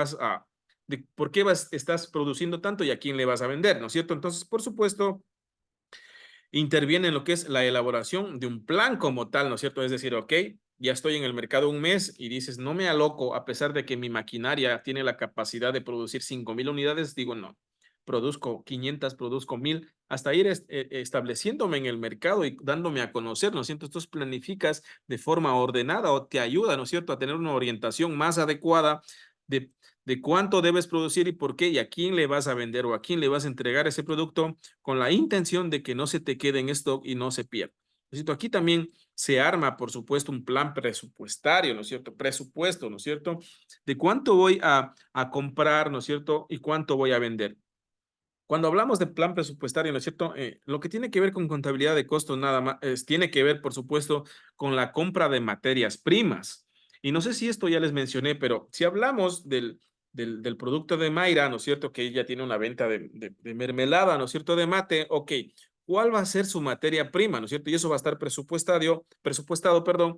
de por qué estás produciendo tanto y a quién le vas a vender, ¿no es cierto? Entonces, por supuesto, interviene en lo que es la elaboración de un plan como tal, ¿no es cierto? Es decir, ok, ya estoy en el mercado un mes y dices, no me aloco a pesar de que mi maquinaria tiene la capacidad de producir 5,000 unidades, digo, no, produzco 500, produzco 1,000, hasta ir estableciéndome en el mercado y dándome a conocer, ¿no es cierto? Entonces planificas de forma ordenada o te ayuda, ¿no es cierto?, a tener una orientación más adecuada de, de cuánto debes producir y por qué y a quién le vas a vender o a quién le vas a entregar ese producto con la intención de que no se te quede en stock y no se pierda. ¿No es cierto? Aquí también se arma, por supuesto, un plan presupuestario, ¿no es cierto? Presupuesto, ¿no es cierto? De cuánto voy a comprar, ¿no es cierto? Y cuánto voy a vender. Cuando hablamos de plan presupuestario, ¿no es cierto? Lo que tiene que ver con contabilidad de costos nada más, tiene que ver, por supuesto, con la compra de materias primas. Y no sé si esto ya les mencioné, pero si hablamos del producto de Mayra, ¿no es cierto? Que ella tiene una venta de mermelada, ¿no es cierto? De mate, ok. ¿Cuál va a ser su materia prima, ¿no es cierto? Y eso va a estar presupuestado, perdón,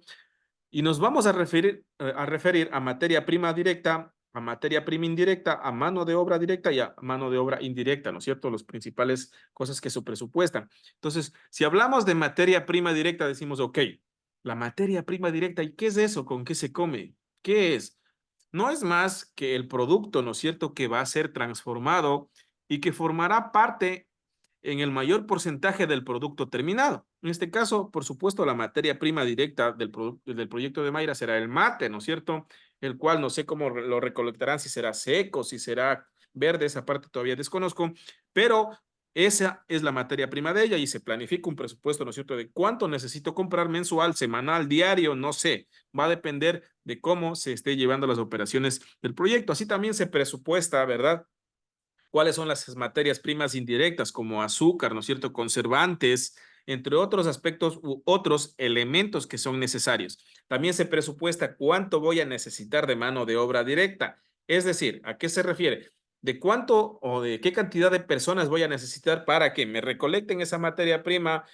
y nos vamos a referir a materia prima directa, a materia prima indirecta, a mano de obra directa y a mano de obra indirecta, ¿no es cierto? Las principales cosas que se presupuestan. Entonces, si hablamos de materia prima directa, decimos, ok, la materia prima directa, ¿y qué es eso? ¿Con qué se come? ¿Qué es? No es más que el producto, ¿no es cierto?, que va a ser transformado y que formará parte en el mayor porcentaje del producto terminado. En este caso, por supuesto, la materia prima directa del proyecto de Mayra será el mate, ¿no es cierto? El cual no sé cómo lo recolectarán, si será seco, si será verde, esa parte todavía desconozco, pero esa es la materia prima de ella y se planifica un presupuesto, ¿no es cierto?, de cuánto necesito comprar mensual, semanal, diario, no sé. Va a depender de cómo se esté llevando las operaciones del proyecto. Así también se presupuesta, ¿verdad?, cuáles son las materias primas indirectas como azúcar, ¿no es cierto?, conservantes, entre otros aspectos u otros elementos que son necesarios. También se presupuesta cuánto voy a necesitar de mano de obra directa. Es decir, ¿a qué se refiere? De cuánto o de qué cantidad de personas voy a necesitar para que me recolecten esa materia prima,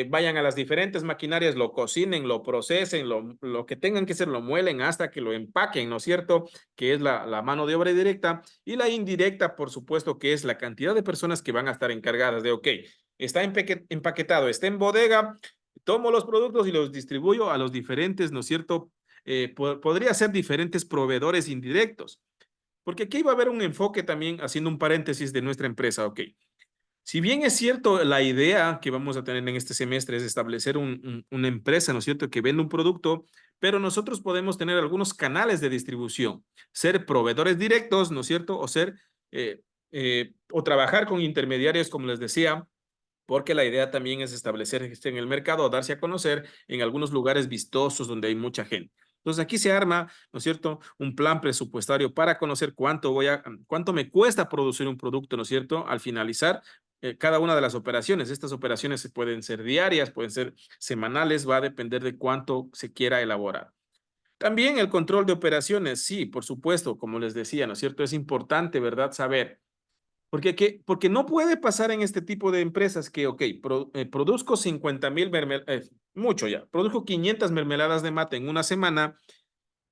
vayan a las diferentes maquinarias, lo cocinen, lo procesen, lo que tengan que hacer, lo muelen hasta que lo empaquen, ¿no es cierto?, que es la mano de obra directa, y la indirecta, por supuesto, que es la cantidad de personas que van a estar encargadas de, ok, está empaquetado, está en bodega, tomo los productos y los distribuyo a los diferentes, ¿no es cierto? Podría ser diferentes proveedores indirectos, porque aquí va a haber un enfoque también, haciendo un paréntesis de nuestra empresa, ok. Si bien es cierto, la idea que vamos a tener en este semestre es establecer una empresa, ¿no es cierto?, que vende un producto, pero nosotros podemos tener algunos canales de distribución, ser proveedores directos, ¿no es cierto?, o trabajar con intermediarios, como les decía, porque la idea también es establecerse en el mercado, darse a conocer en algunos lugares vistosos donde hay mucha gente. Entonces aquí se arma, ¿no es cierto?, un plan presupuestario para conocer cuánto me cuesta producir un producto, ¿no es cierto?, al finalizar cada una de las operaciones. Estas operaciones pueden ser diarias, pueden ser semanales, va a depender de cuánto se quiera elaborar. También el control de operaciones, sí, por supuesto, como les decía, ¿no es cierto?, es importante, ¿verdad?, saber. Porque no puede pasar en este tipo de empresas que, ok, produzco 50,000 mermeladas, mucho ya, produzco 500 mermeladas de mate en una semana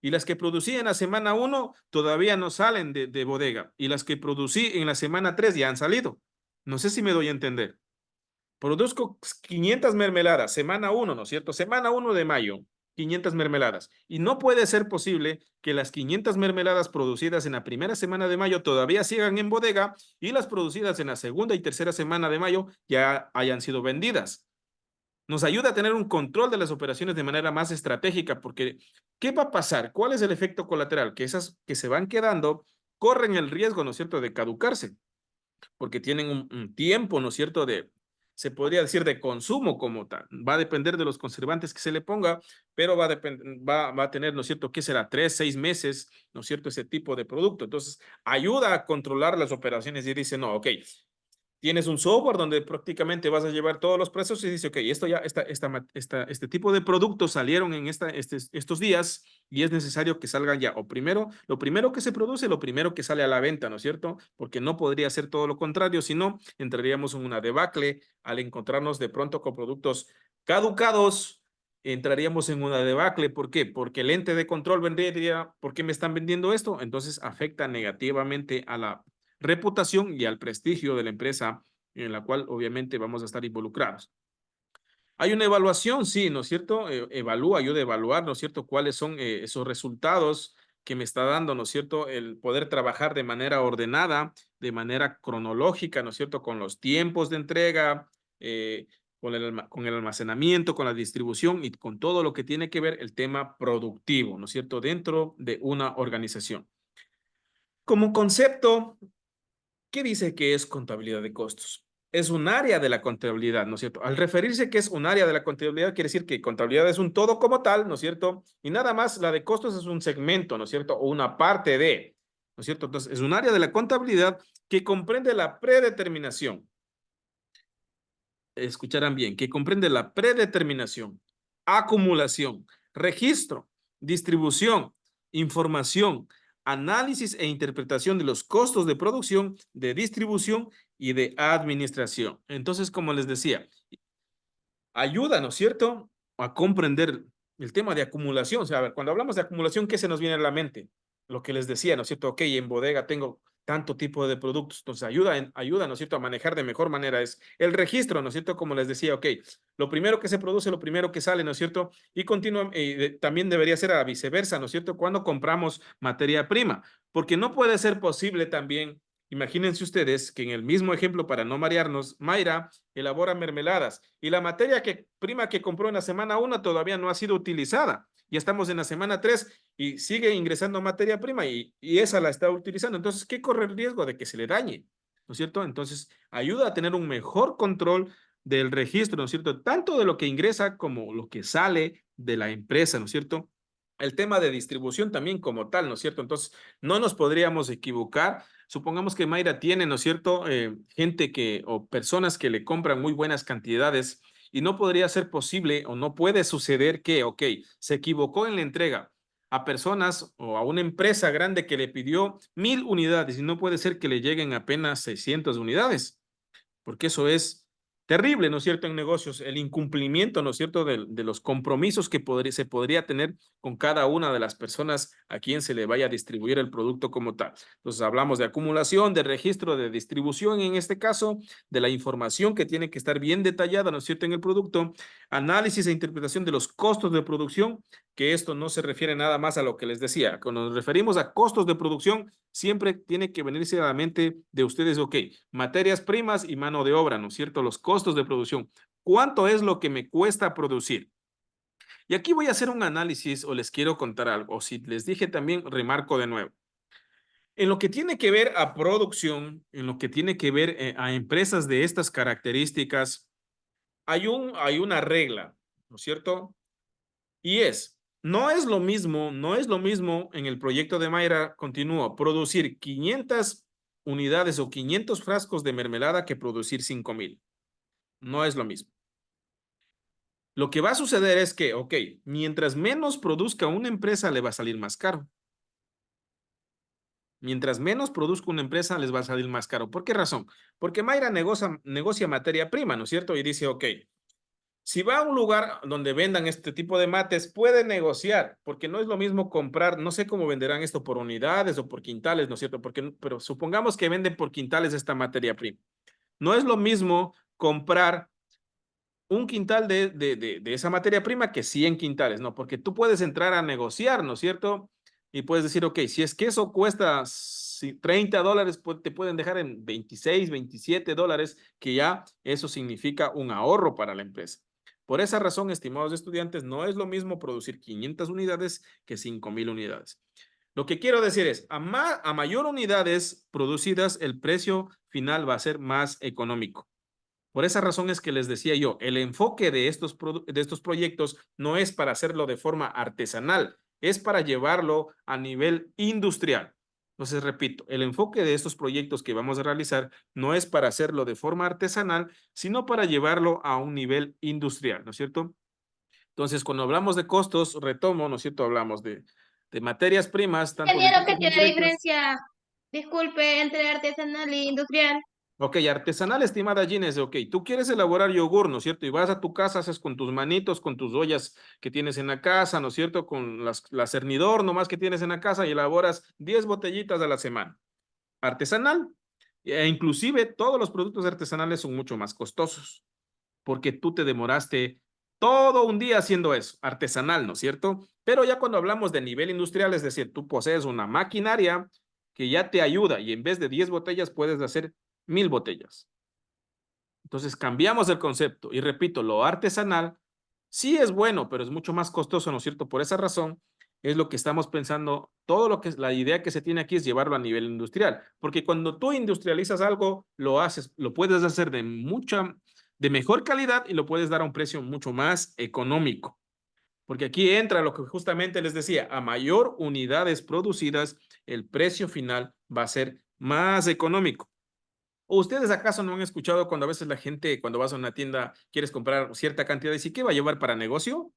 y las que producí en la semana 1 todavía no salen de bodega y las que producí en la semana 3 ya han salido. No sé si me doy a entender. Produzco 500 mermeladas, semana 1, ¿no es cierto? Semana 1 de mayo, 500 mermeladas. Y no puede ser posible que las 500 mermeladas producidas en la primera semana de mayo todavía sigan en bodega y las producidas en la segunda y tercera semana de mayo ya hayan sido vendidas. Nos ayuda a tener un control de las operaciones de manera más estratégica, porque ¿qué va a pasar? ¿Cuál es el efecto colateral? Que esas que se van quedando corren el riesgo, ¿no es cierto?, de caducarse, porque tienen un tiempo, ¿no es cierto?, se podría decir de consumo como tal. Va a depender de los conservantes que se le ponga, pero va a tener, ¿no es cierto?, ¿qué será? 3, 6 meses, ¿no es cierto?, ese tipo de producto. Entonces, ayuda a controlar las operaciones y dice, no, ok, tienes un software donde prácticamente vas a llevar todos los precios y dice, ok, esto ya, este tipo de productos salieron en estos días y es necesario que salgan ya. O primero, lo primero que se produce, lo primero que sale a la venta, ¿no es cierto? Porque no podría ser todo lo contrario, sino entraríamos en una debacle al encontrarnos de pronto con productos caducados. Entraríamos en una debacle. ¿Por qué? Porque el ente de control vendría y diría, ¿por qué me están vendiendo esto? Entonces afecta negativamente a la reputación y al prestigio de la empresa en la cual obviamente vamos a estar involucrados. Hay una evaluación, sí, ¿no es cierto? Ayuda a evaluar, ¿no es cierto?, cuáles son esos resultados que me está dando, ¿no es cierto?, el poder trabajar de manera ordenada, de manera cronológica, ¿no es cierto?, con los tiempos de entrega, con el almacenamiento, con la distribución y con todo lo que tiene que ver el tema productivo, ¿no es cierto?, dentro de una organización. Como concepto, ¿qué dice que es contabilidad de costos? Es un área de la contabilidad, ¿no es cierto? Al referirse que es un área de la contabilidad, quiere decir que contabilidad es un todo como tal, ¿no es cierto? Y nada más la de costos es un segmento, ¿no es cierto? O una parte de, ¿no es cierto? Entonces, es un área de la contabilidad que comprende la predeterminación. Escucharán bien, que comprende la predeterminación, acumulación, registro, distribución, información, análisis e interpretación de los costos de producción, de distribución y de administración. Entonces, como les decía, ayuda, ¿no es cierto?, a comprender el tema de acumulación. O sea, a ver, cuando hablamos de acumulación, ¿qué se nos viene a la mente? Lo que les decía, ¿no es cierto? Ok, en bodega tengo tanto tipo de productos, entonces ayuda, ¿no es cierto?, a manejar de mejor manera es el registro, ¿no es cierto? Como les decía, ok, lo primero que se produce, lo primero que sale, ¿no es cierto? Y también debería ser a viceversa, ¿no es cierto? Cuando compramos materia prima, porque no puede ser posible también. Imagínense ustedes que en el mismo ejemplo, para no marearnos, Mayra elabora mermeladas y la materia prima que compró en la semana 1 todavía no ha sido utilizada. Ya estamos en la semana 3 y sigue ingresando materia prima y esa la está utilizando. Entonces, ¿qué corre el riesgo de que se le dañe? ¿No es cierto? Entonces, ayuda a tener un mejor control del registro, ¿no es cierto? Tanto de lo que ingresa como lo que sale de la empresa, ¿no es cierto? El tema de distribución también como tal, ¿no es cierto? Entonces, no nos podríamos equivocar. Supongamos que Mayra tiene, ¿no es cierto?, gente o personas que le compran muy buenas cantidades y no podría ser posible o no puede suceder que, ok, se equivocó en la entrega a personas o a una empresa grande que le pidió 1000 unidades y no puede ser que le lleguen apenas 600 unidades, porque eso es terrible, ¿no es cierto?, en negocios, el incumplimiento, ¿no es cierto?, de los compromisos que se podría tener con cada una de las personas a quien se le vaya a distribuir el producto como tal. Entonces, hablamos de acumulación, de registro, de distribución, en este caso, de la información que tiene que estar bien detallada, ¿no es cierto?, en el producto, análisis e interpretación de los costos de producción, que esto no se refiere nada más a lo que les decía. Cuando nos referimos a costos de producción, siempre tiene que venirse a la mente de ustedes, ok, materias primas y mano de obra, ¿no es cierto? Los costos de producción. ¿Cuánto es lo que me cuesta producir? Y aquí voy a hacer un análisis o les quiero contar algo. O si les dije también, remarco de nuevo. En lo que tiene que ver a producción, en lo que tiene que ver a empresas de estas características, hay una regla, ¿no es cierto? Y no es lo mismo en el proyecto de Mayra, continúo, producir 500 unidades o 500 frascos de mermelada que producir 5000. No es lo mismo. Lo que va a suceder es que, ok, mientras menos produzca una empresa, le va a salir más caro. Mientras menos produzca una empresa, les va a salir más caro. ¿Por qué razón? Porque Mayra negocia materia prima, ¿no es cierto? Y dice, ok, si va a un lugar donde vendan este tipo de mates, puede negociar, porque no es lo mismo comprar, no sé cómo venderán esto por unidades o por quintales, ¿no es cierto? Pero supongamos que venden por quintales esta materia prima. No es lo mismo comprar un quintal de esa materia prima que 100 quintales, ¿no? Porque tú puedes entrar a negociar, ¿no es cierto? Y puedes decir, ok, si es que eso cuesta $30, pues te pueden dejar en 26, $27, que ya eso significa un ahorro para la empresa. Por esa razón, estimados estudiantes, no es lo mismo producir 500 unidades que 5000 unidades. Lo que quiero decir es, a mayor unidades producidas, el precio final va a ser más económico. Por esa razón es que les decía yo, el enfoque de estos proyectos no es para hacerlo de forma artesanal, es para llevarlo a nivel industrial. Entonces, repito, el enfoque de estos proyectos que vamos a realizar no es para hacerlo de forma artesanal, sino para llevarlo a un nivel industrial, ¿no es cierto? Entonces, cuando hablamos de costos, retomo, ¿no es cierto? Hablamos de materias primas, tanto Ingeniero, ¿qué directas como tiene indirectas. diferencia? Disculpe, entre artesanal e industrial. Ok, artesanal, estimada Ginés, ok, tú quieres elaborar yogur, ¿no es cierto? Y vas a tu casa, haces con tus manitos, con tus ollas que tienes en la casa, ¿no es cierto? Con la cernidor nomás que tienes en la casa y elaboras 10 botellitas a la semana. Artesanal, e inclusive todos los productos artesanales son mucho más costosos, porque tú te demoraste todo un día haciendo eso, artesanal, ¿no es cierto? Pero ya cuando hablamos de nivel industrial, es decir, tú posees una maquinaria que ya te ayuda y en vez de 10 botellas puedes hacer 1000 botellas. Entonces cambiamos el concepto y repito, lo artesanal sí es bueno, pero es mucho más costoso, ¿no es cierto? Por esa razón es lo que estamos pensando, la idea que se tiene aquí es llevarlo a nivel industrial, porque cuando tú industrializas algo, lo puedes hacer de mejor calidad y lo puedes dar a un precio mucho más económico. Porque aquí entra lo que justamente les decía, a mayor unidades producidas, el precio final va a ser más económico. ¿O ustedes acaso no han escuchado cuando a veces la gente, cuando vas a una tienda, quieres comprar cierta cantidad y dice, ¿qué va a llevar para negocio?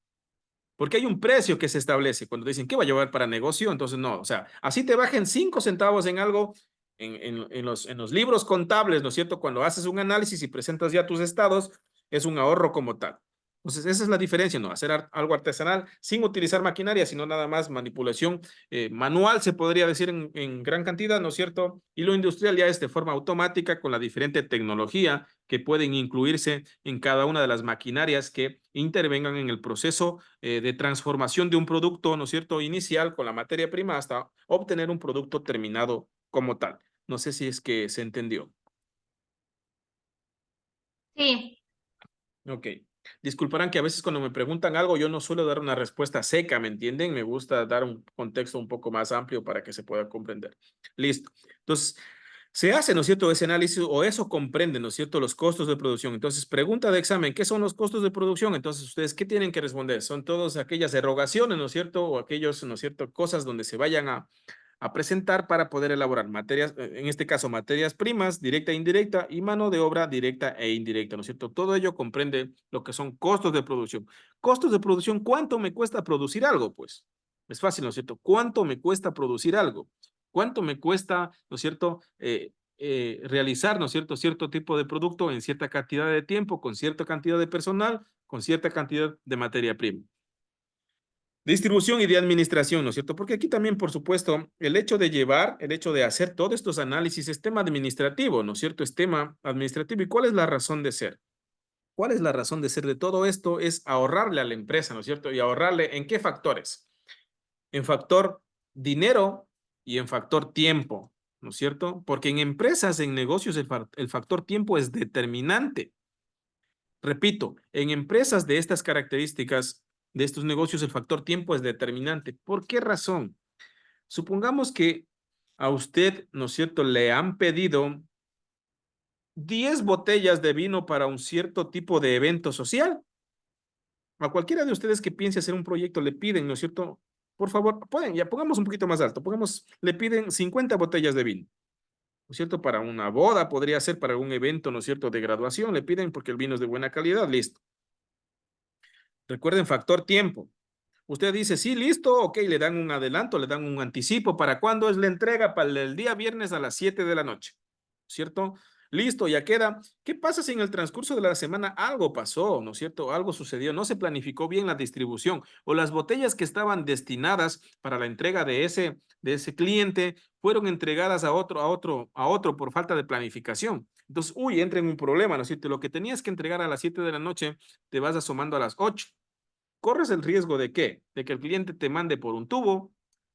Porque hay un precio que se establece. Cuando dicen, ¿qué va a llevar para negocio? Entonces, no, o sea, así te bajen 5 centavos en algo, en los libros contables, ¿no es cierto? Cuando haces un análisis y presentas ya tus estados, es un ahorro como tal. Entonces, esa es la diferencia, ¿no? Hacer algo artesanal sin utilizar maquinaria, sino nada más manipulación manual, se podría decir en gran cantidad, ¿no es cierto? Y lo industrial ya es de forma automática con la diferente tecnología que pueden incluirse en cada una de las maquinarias que intervengan en el proceso de transformación de un producto, ¿no es cierto? Inicial con la materia prima hasta obtener un producto terminado como tal. No sé si es que se entendió. Sí. Ok. Disculparán que a veces cuando me preguntan algo yo no suelo dar una respuesta seca, ¿me entienden? Me gusta dar un contexto un poco más amplio para que se pueda comprender. Listo. Entonces, se hace, ¿no es cierto?, ese análisis o eso comprende, ¿no es cierto?, los costos de producción. Entonces, pregunta de examen, ¿qué son los costos de producción? Entonces, ¿ustedes qué tienen que responder? Son todas aquellas erogaciones, ¿no es cierto?, o aquellos, ¿no es cierto?, cosas donde se vayan a presentar para poder elaborar materias, en este caso, materias primas, directa e indirecta, y mano de obra directa e indirecta, ¿no es cierto? Todo ello comprende lo que son costos de producción. Costos de producción, ¿cuánto me cuesta producir algo? Pues, es fácil, ¿no es cierto? ¿Cuánto me cuesta producir algo? ¿Cuánto me cuesta, ¿no es cierto?, realizar, ¿no es cierto?, cierto tipo de producto en cierta cantidad de tiempo, con cierta cantidad de personal, con cierta cantidad de materia prima. Distribución y de administración, ¿no es cierto? Porque aquí también, por supuesto, el hecho de hacer todos estos análisis es tema administrativo, ¿no es cierto? Es tema administrativo. ¿Y cuál es la razón de ser? ¿Cuál es la razón de ser de todo esto? Es ahorrarle a la empresa, ¿no es cierto? Y ahorrarle ¿en qué factores? En factor dinero y en factor tiempo, ¿no es cierto? Porque en empresas, en negocios, el factor tiempo es determinante. Repito, en empresas de estas características, de estos negocios, el factor tiempo es determinante. ¿Por qué razón? Supongamos que a usted, ¿no es cierto?, le han pedido 10 botellas de vino para un cierto tipo de evento social. A cualquiera de ustedes que piense hacer un proyecto le piden, ¿no es cierto? Por favor, pueden, ya pongamos un poquito más alto, le piden 50 botellas de vino, ¿no es cierto? Para una boda, podría ser para algún evento, ¿no es cierto?, de graduación, le piden porque el vino es de buena calidad, listo. Recuerden, factor tiempo. Usted dice, sí, listo, ok, le dan un adelanto, le dan un anticipo. ¿Para cuándo es la entrega? Para el día viernes a las 7 de la noche, ¿cierto? Listo, ya queda. ¿Qué pasa si en el transcurso de la semana algo pasó, ¿no es cierto? Algo sucedió, no se planificó bien la distribución o las botellas que estaban destinadas para la entrega de ese cliente fueron entregadas a otro por falta de planificación. Entonces, uy, entra en un problema, ¿no es cierto? Lo que tenías que entregar a las 7 de la noche, te vas asomando a las 8. Corres el riesgo de ¿qué? De que el cliente te mande por un tubo,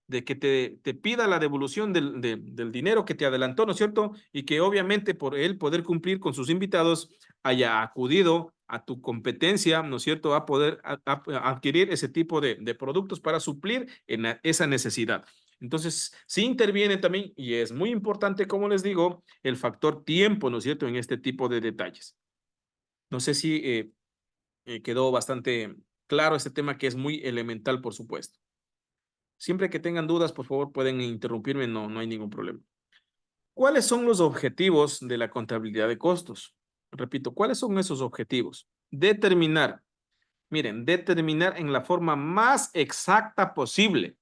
de que te pida la devolución del dinero que te adelantó, ¿no es cierto? Y que obviamente por él poder cumplir con sus invitados haya acudido a tu competencia, ¿no es cierto? A poder adquirir ese tipo de productos para suplir esa necesidad. Entonces, sí interviene también, y es muy importante, como les digo, el factor tiempo, ¿no es cierto? En este tipo de detalles. No sé si quedó bastante claro este tema que es muy elemental, por supuesto. Siempre que tengan dudas, por favor, pueden interrumpirme, no hay ningún problema. ¿Cuáles son los objetivos de la contabilidad de costos? Repito, ¿cuáles son esos objetivos? Determinar, miren, determinar en la forma más exacta posible.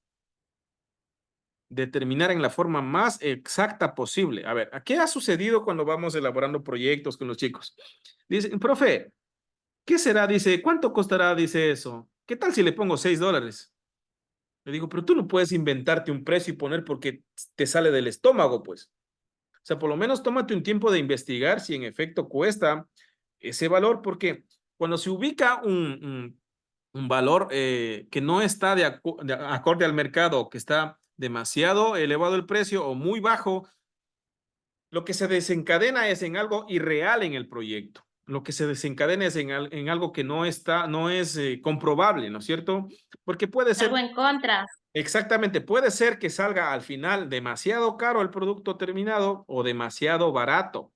Determinar en la forma más exacta posible. A ver, ¿qué ha sucedido cuando vamos elaborando proyectos con los chicos? Dicen, profe, ¿qué será? Dice, ¿cuánto costará? Dice eso. ¿Qué tal si le pongo $6? Le digo, pero tú no puedes inventarte un precio y poner porque te sale del estómago, pues. O sea, por lo menos tómate un tiempo de investigar si en efecto cuesta ese valor, porque cuando se ubica un valor que no está de acorde al mercado, que está demasiado elevado el precio o muy bajo, lo que se desencadena es en algo irreal en el proyecto. Lo que se desencadena es en algo que no es comprobable, ¿no es cierto? Porque puede ser. Algo en contra. Exactamente, puede ser que salga al final demasiado caro el producto terminado o demasiado barato,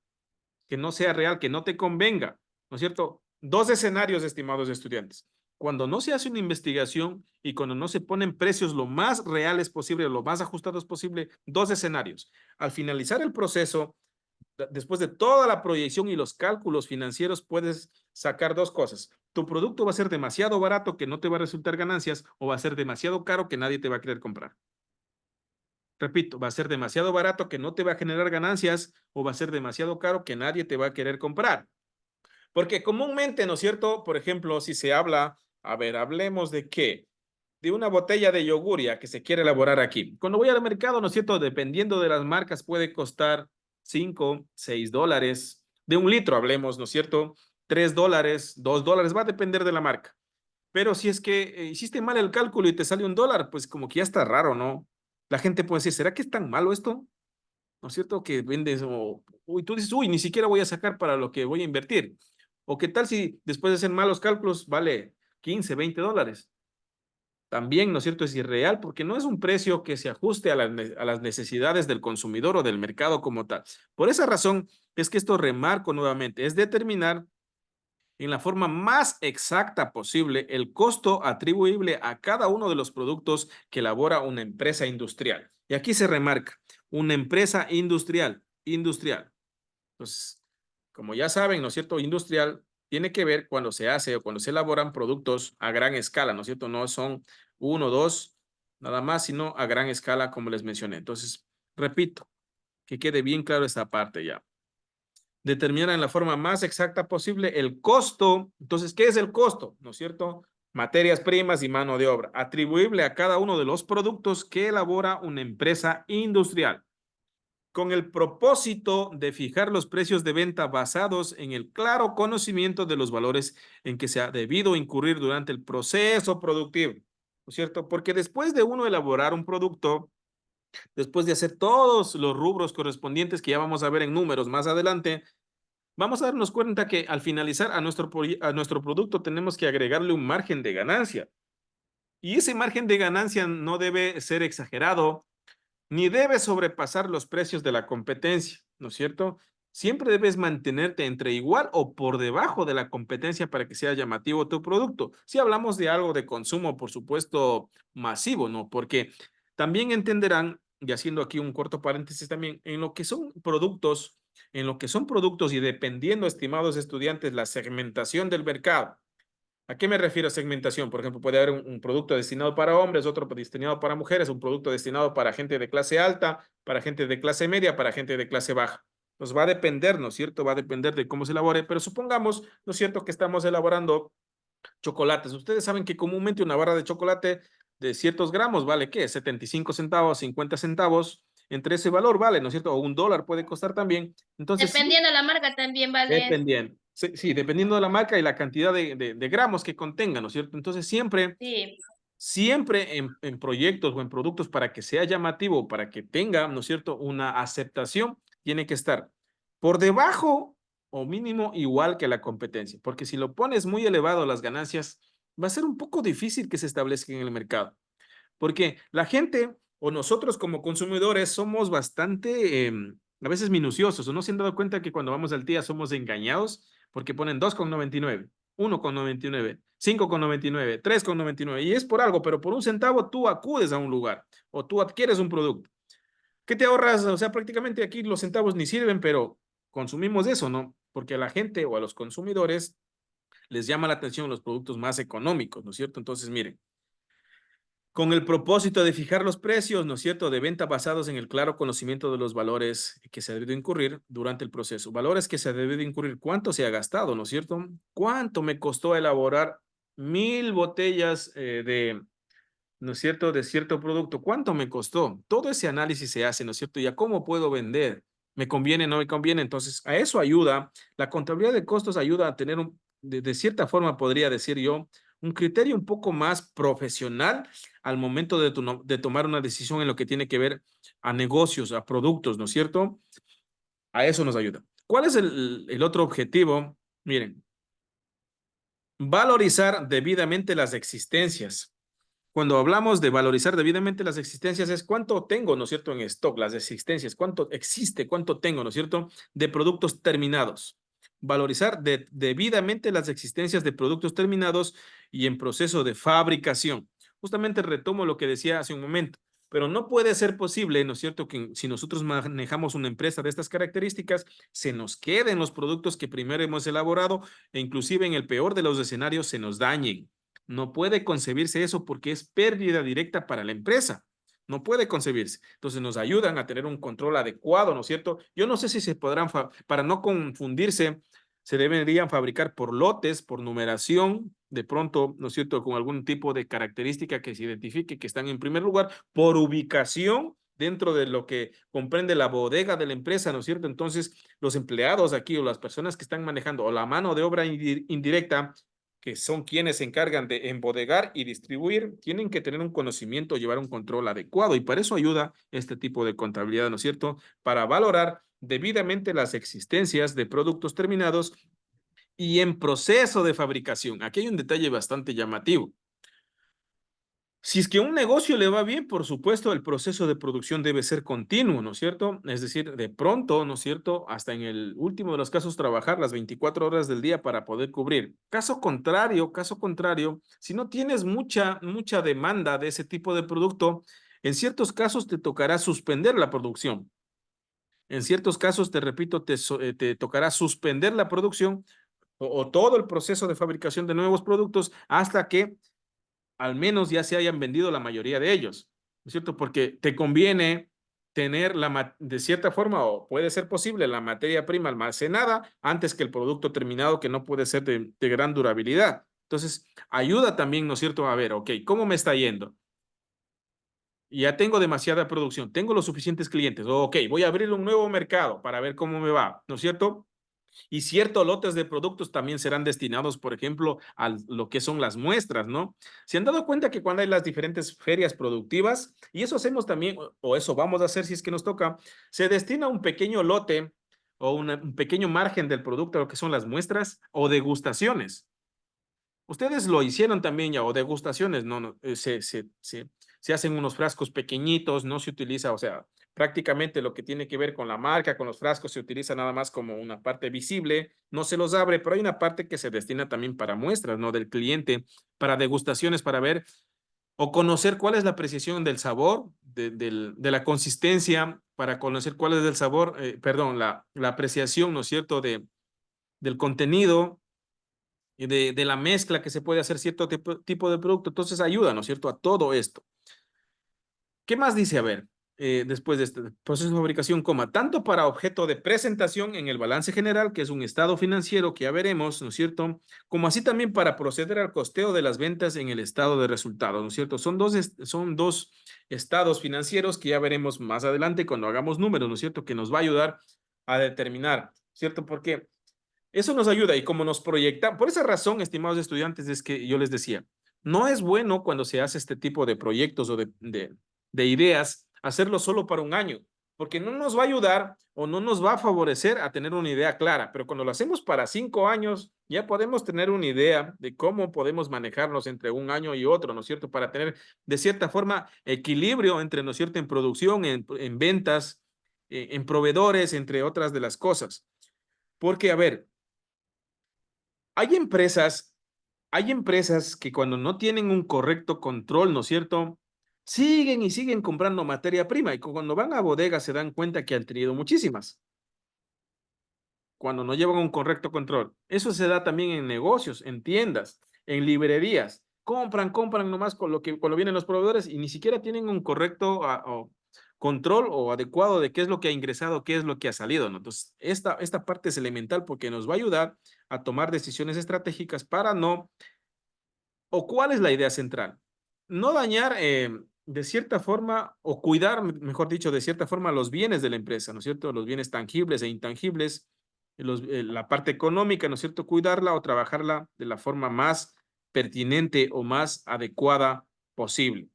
que no sea real, que no te convenga, ¿no es cierto? Dos escenarios, estimados estudiantes. Cuando no se hace una investigación y cuando no se ponen precios lo más reales posible, lo más ajustados posible, dos escenarios. Al finalizar el proceso, después de toda la proyección y los cálculos financieros, puedes sacar dos cosas. Tu producto va a ser demasiado barato que no te va a resultar ganancias o va a ser demasiado caro que nadie te va a querer comprar. Repito, va a ser demasiado barato que no te va a generar ganancias o va a ser demasiado caro que nadie te va a querer comprar. Porque comúnmente, ¿no es cierto? Por ejemplo, si se habla, a ver, hablemos de qué, de una botella de yoguria que se quiere elaborar aquí. Cuando voy al mercado, ¿no es cierto? Dependiendo de las marcas, puede costar 5, 6 dólares. De un litro hablemos, ¿no es cierto? 3 dólares, 2 dólares, va a depender de la marca. Pero si es que hiciste mal el cálculo y te sale $1, pues como que ya está raro, ¿no? La gente puede decir, ¿será que es tan malo esto? ¿No es cierto? Que vendes o, uy, tú dices, uy, ni siquiera voy a sacar para lo que voy a invertir. O qué tal si después de hacer malos cálculos vale 15, 20 dólares. También, ¿no es cierto? Es irreal porque no es un precio que se ajuste a las necesidades del consumidor o del mercado como tal. Por esa razón es que esto remarco nuevamente, es determinar en la forma más exacta posible el costo atribuible a cada uno de los productos que elabora una empresa industrial. Y aquí se remarca, una empresa industrial. Entonces, como ya saben, ¿no es cierto? Industrial tiene que ver cuando se hace o cuando se elaboran productos a gran escala, ¿no es cierto? No son uno, dos, nada más, sino a gran escala, como les mencioné. Entonces, repito, que quede bien claro esta parte ya. Determinar en la forma más exacta posible el costo. Entonces, ¿qué es el costo? ¿No es cierto? Materias primas y mano de obra, atribuible a cada uno de los productos que elabora una empresa industrial, con el propósito de fijar los precios de venta basados en el claro conocimiento de los valores en que se ha debido incurrir durante el proceso productivo, ¿no es cierto? Porque después de uno elaborar un producto, después de hacer todos los rubros correspondientes que ya vamos a ver en números más adelante, vamos a darnos cuenta que al finalizar a nuestro producto tenemos que agregarle un margen de ganancia. Y ese margen de ganancia no debe ser exagerado, ni debes sobrepasar los precios de la competencia, ¿no es cierto? Siempre debes mantenerte entre igual o por debajo de la competencia para que sea llamativo tu producto. Si hablamos de algo de consumo, por supuesto, masivo, ¿no? Porque también entenderán, y haciendo aquí un corto paréntesis también, en lo que son productos y dependiendo, estimados estudiantes, la segmentación del mercado. ¿A qué me refiero a segmentación? Por ejemplo, puede haber un producto destinado para hombres, otro destinado para mujeres, un producto destinado para gente de clase alta, para gente de clase media, para gente de clase baja. Pues va a depender, ¿no es cierto? Va a depender de cómo se elabore, pero supongamos, ¿no es cierto?, que estamos elaborando chocolates. Ustedes saben que comúnmente una barra de chocolate de ciertos gramos vale, ¿qué? 75 centavos, 50 centavos. Entre ese valor vale, ¿no es cierto? O $1 puede costar también. Entonces, Dependiendo de la marca también vale. dependiendo. Sí, sí, dependiendo de la marca y la cantidad de gramos que contenga, ¿no es cierto? Entonces, Sí. siempre en proyectos o en productos para que sea llamativo, para que tenga, ¿no es cierto?, una aceptación, tiene que estar por debajo o mínimo igual que la competencia, porque si lo pones muy elevado las ganancias, va a ser un poco difícil que se establezca en el mercado, porque la gente o nosotros como consumidores somos bastante a veces minuciosos, o no se han dado cuenta que cuando vamos al día somos engañados porque ponen 2,99, 1,99, 5,99, 3,99 y es por algo, pero por un centavo tú acudes a un lugar o tú adquieres un producto. ¿Qué te ahorras? O sea, prácticamente aquí los centavos ni sirven, pero consumimos eso, ¿no? Porque a la gente o a los consumidores les llama la atención los productos más económicos, ¿no es cierto? Entonces, miren, con el propósito de fijar los precios, ¿no es cierto?, de venta basados en el claro conocimiento de los valores que se ha debido incurrir durante el proceso. Valores que se ha debido incurrir, ¿cuánto se ha gastado, no es cierto? ¿Cuánto me costó elaborar 1000 botellas ¿no es cierto?, de cierto producto? ¿Cuánto me costó? Todo ese análisis se hace, ¿no es cierto? ¿Y a cómo puedo vender? ¿Me conviene, no me conviene? Entonces, a eso ayuda, la contabilidad de costos ayuda a tener de cierta forma, podría decir yo, un criterio un poco más profesional al momento de tomar una decisión en lo que tiene que ver a negocios, a productos, ¿no es cierto? A eso nos ayuda. ¿Cuál es el otro objetivo? Miren, valorizar debidamente las existencias. Cuando hablamos de valorizar debidamente las existencias es cuánto tengo, ¿no es cierto?, en stock, las existencias, cuánto existe, cuánto tengo, ¿no es cierto?, de productos terminados. Valorizar debidamente las existencias de productos terminados y en proceso de fabricación. Justamente retomo lo que decía hace un momento. pero no puede ser posible, ¿no es cierto?, que si nosotros manejamos una empresa de estas características, se nos queden los productos que primero hemos elaborado e inclusive en el peor de los escenarios se nos dañen. No puede concebirse eso porque es pérdida directa para la empresa. No puede concebirse. Entonces nos ayudan a tener un control adecuado, ¿no es cierto? Yo no sé si se podrán, para no confundirse, se deberían fabricar por lotes, por numeración, de pronto, ¿no es cierto?, con algún tipo de característica que se identifique que están en primer lugar, por ubicación dentro de lo que comprende la bodega de la empresa, ¿no es cierto? Entonces, los empleados aquí o las personas que están manejando o la mano de obra indirecta, que son quienes se encargan de embodegar y distribuir, tienen que tener un conocimiento, llevar un control adecuado y para eso ayuda este tipo de contabilidad, ¿no es cierto?, para valorar debidamente las existencias de productos terminados y en proceso de fabricación. Aquí hay un detalle bastante llamativo. Si es que a un negocio le va bien, por supuesto, el proceso de producción debe ser continuo, ¿no es cierto? Es decir, de pronto, ¿no es cierto? Hasta en el último de los casos, trabajar las 24 horas del día para poder cubrir. Caso contrario, si no tienes mucha demanda de ese tipo de producto, en ciertos casos te tocará suspender la producción. En ciertos casos, te repito, te tocará suspender la producción o todo el proceso de fabricación de nuevos productos hasta que al menos ya se hayan vendido la mayoría de ellos, ¿no es cierto? Porque te conviene tener de cierta forma, o puede ser posible, la materia prima almacenada antes que el producto terminado que no puede ser de gran durabilidad. Entonces, ayuda también, ¿no es cierto? A ver, ok, ¿cómo me está yendo? Ya tengo demasiada producción, tengo los suficientes clientes, ok, voy a abrir un nuevo mercado para ver cómo me va, ¿no es cierto? Y ciertos lotes de productos también serán destinados, por ejemplo, a lo que son las muestras, ¿no? ¿Se han dado cuenta que cuando hay las diferentes ferias productivas, y eso hacemos también, o eso vamos a hacer si es que nos toca, se destina un pequeño lote o un pequeño margen del producto a lo que son las muestras o degustaciones? Ustedes lo hicieron también ya, o degustaciones, ¿no? Se hacen unos frascos pequeñitos, no se utiliza, o sea, prácticamente lo que tiene que ver con la marca, con los frascos, se utiliza nada más como una parte visible, no se los abre, pero hay una parte que se destina también para muestras, ¿no? Del cliente, para degustaciones, para ver o conocer cuál es la apreciación del sabor, de la consistencia, para conocer cuál es el sabor, perdón, la apreciación, ¿no es cierto?, del contenido y de la mezcla que se puede hacer cierto tipo de producto. Entonces ayuda, ¿no es cierto?, a todo esto. ¿Qué más dice? A ver, después de este proceso de fabricación, tanto para objeto de presentación en el balance general, que es un estado financiero que ya veremos, ¿no es cierto?, como así también para proceder al costeo de las ventas en el estado de resultados, ¿no es cierto? Son dos estados financieros que ya veremos más adelante cuando hagamos números, ¿no es cierto?, que nos va a ayudar a determinar, ¿cierto? Porque eso nos ayuda y como nos proyecta, por esa razón, estimados estudiantes, es que yo les decía, no es bueno cuando se hace este tipo de proyectos o de ideas, hacerlo solo para un año, porque no nos va a ayudar o no nos va a favorecer a tener una idea clara, pero cuando lo hacemos para 5 años, ya podemos tener una idea de cómo podemos manejarnos entre un año y otro, ¿no es cierto? Para tener, de cierta forma, equilibrio entre, ¿no es cierto?, en producción, en ventas, en proveedores, entre otras de las cosas. Porque, a ver, hay empresas que cuando no tienen un correcto control, ¿no es cierto?, siguen y siguen comprando materia prima y cuando van a bodegas se dan cuenta que han tenido muchísimas, cuando no llevan un correcto control. Eso se da también en negocios, en tiendas, en librerías. Compran nomás con lo que cuando vienen los proveedores y ni siquiera tienen un correcto control o adecuado de qué es lo que ha ingresado, qué es lo que ha salido, ¿no? Entonces, esta parte es elemental porque nos va a ayudar a tomar decisiones estratégicas para no, o cuál es la idea central, no dañar de cierta forma o cuidar, mejor dicho, de cierta forma los bienes de la empresa, ¿no es cierto? Los bienes tangibles e intangibles, la parte económica, ¿no es cierto? Cuidarla o trabajarla de la forma más pertinente o más adecuada posible.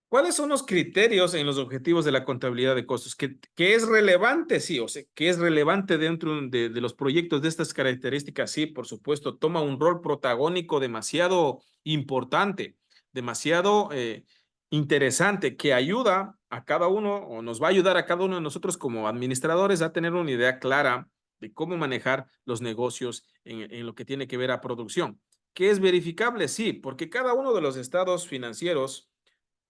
¿Cuáles son los criterios en los objetivos de la contabilidad de costos? ¿Que es relevante? Sí, o sea, que es relevante dentro de los proyectos de estas características. Sí, por supuesto, toma un rol protagónico demasiado importante, demasiado interesante, que ayuda a cada uno o nos va a ayudar a cada uno de nosotros como administradores a tener una idea clara de cómo manejar los negocios en lo que tiene que ver a producción. ¿Qué es verificable? Sí, porque cada uno de los estados financieros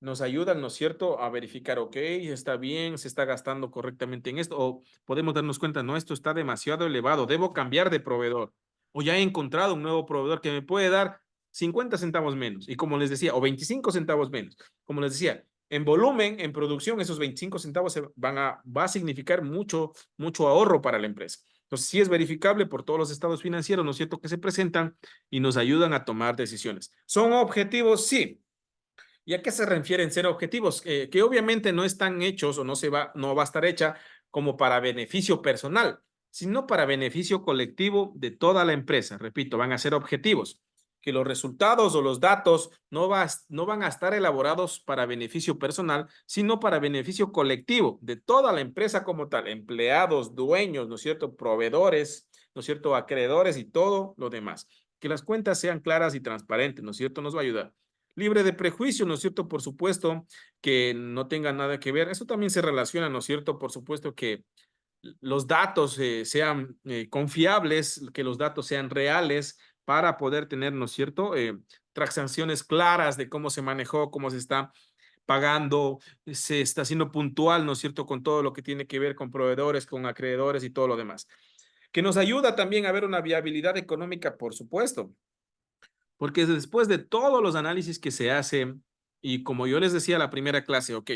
nos ayudan, ¿no es cierto?, a verificar, ok, está bien, se está gastando correctamente en esto, o podemos darnos cuenta, no, esto está demasiado elevado, debo cambiar de proveedor, o ya he encontrado un nuevo proveedor que me puede dar 50 centavos menos, y como les decía, o 25 centavos menos, como les decía, en volumen, en producción, esos 25 centavos va a significar mucho ahorro para la empresa. Entonces, sí es verificable por todos los estados financieros, ¿no es cierto?, que se presentan y nos ayudan a tomar decisiones. ¿Son objetivos? Sí. ¿Y a qué se refieren ser objetivos? Que obviamente no están hechos o no va a estar hecha como para beneficio personal, sino para beneficio colectivo de toda la empresa. Repito, van a ser objetivos, que los resultados o los datos no van a estar elaborados para beneficio personal, sino para beneficio colectivo de toda la empresa como tal, empleados, dueños, ¿no es cierto?, proveedores, ¿no es cierto?, acreedores y todo lo demás. Que las cuentas sean claras y transparentes, ¿no es cierto?, nos va a ayudar libre de prejuicio, ¿no es cierto? Por supuesto, que no tenga nada que ver. Eso también se relaciona, ¿no es cierto? Por supuesto que los datos sean confiables, que los datos sean reales para poder tener, ¿no es cierto? Transacciones claras de cómo se manejó, cómo se está pagando, se está siendo puntual, ¿no es cierto? Con todo lo que tiene que ver con proveedores, con acreedores y todo lo demás. Que nos ayuda también a ver una viabilidad económica, por supuesto. Porque después de todos los análisis que se hacen, y como yo les decía la primera clase, ok,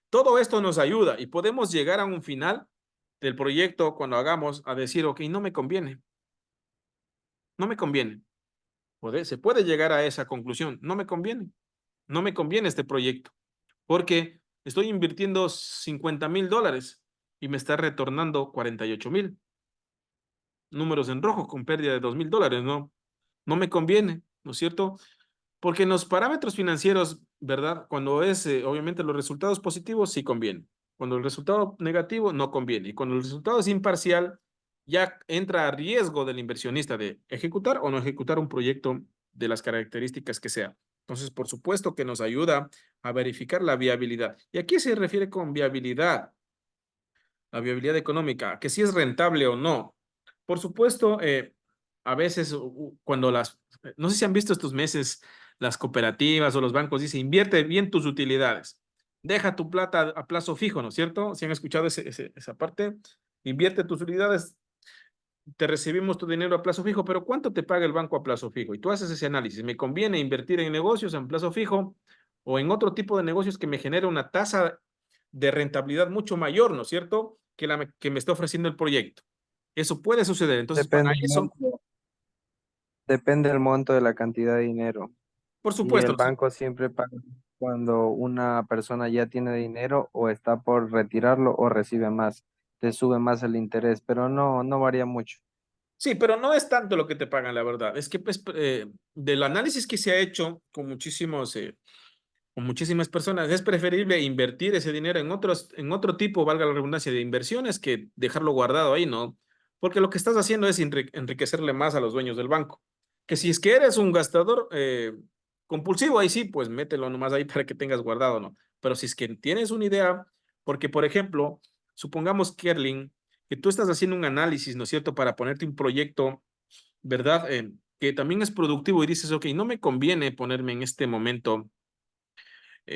todo esto nos ayuda y podemos llegar a un final del proyecto cuando hagamos a decir, ok, no me conviene, no me conviene. Se puede llegar a esa conclusión, no me conviene este proyecto, porque estoy invirtiendo $50,000 y me está retornando 48,000. Números en rojo con pérdida de $2,000, ¿no? No me conviene, ¿no es cierto? Porque en los parámetros financieros, ¿verdad? Cuando es, obviamente, los resultados positivos, sí conviene. Cuando el resultado negativo, no conviene. Y cuando el resultado es imparcial, ya entra a riesgo del inversionista de ejecutar o no ejecutar un proyecto de las características que sea. Entonces, por supuesto que nos ayuda a verificar la viabilidad. ¿Y a qué se refiere con viabilidad? La viabilidad económica, que si es rentable o no. Por supuesto, a veces cuando no sé si han visto estos meses, las cooperativas o los bancos dicen, invierte bien tus utilidades, deja tu plata a plazo fijo, ¿no es cierto? Si han escuchado esa parte, invierte tus utilidades, te recibimos tu dinero a plazo fijo, pero ¿cuánto te paga el banco a plazo fijo? Y tú haces ese análisis, ¿me conviene invertir en negocios en plazo fijo o en otro tipo de negocios que me genere una tasa de rentabilidad mucho mayor, ¿no es cierto? Que me está ofreciendo el proyecto. Eso puede suceder. Entonces, para Depende eso, depende del monto de la cantidad de dinero. por Y supuesto, el ¿no es cierto? banco siempre paga cuando una persona ya tiene dinero o está por retirarlo o recibe más, te sube más el interés, pero no varía mucho. Sí, pero no es tanto lo que te pagan, la verdad. Es que pues, del análisis que se ha hecho con muchísimas personas, es preferible invertir ese dinero en otro tipo, valga la redundancia, de inversiones que dejarlo guardado ahí, ¿no? Porque lo que estás haciendo es enriquecerle más a los dueños del banco. Que si es que eres un gastador compulsivo, ahí sí, pues mételo nomás ahí para que tengas guardado, ¿no? Pero si es que tienes una idea, porque por ejemplo, supongamos, Kerlin, que tú estás haciendo un análisis, ¿no es cierto?, para ponerte un proyecto, ¿verdad? Que también es productivo y dices, ok, no me conviene ponerme en este momento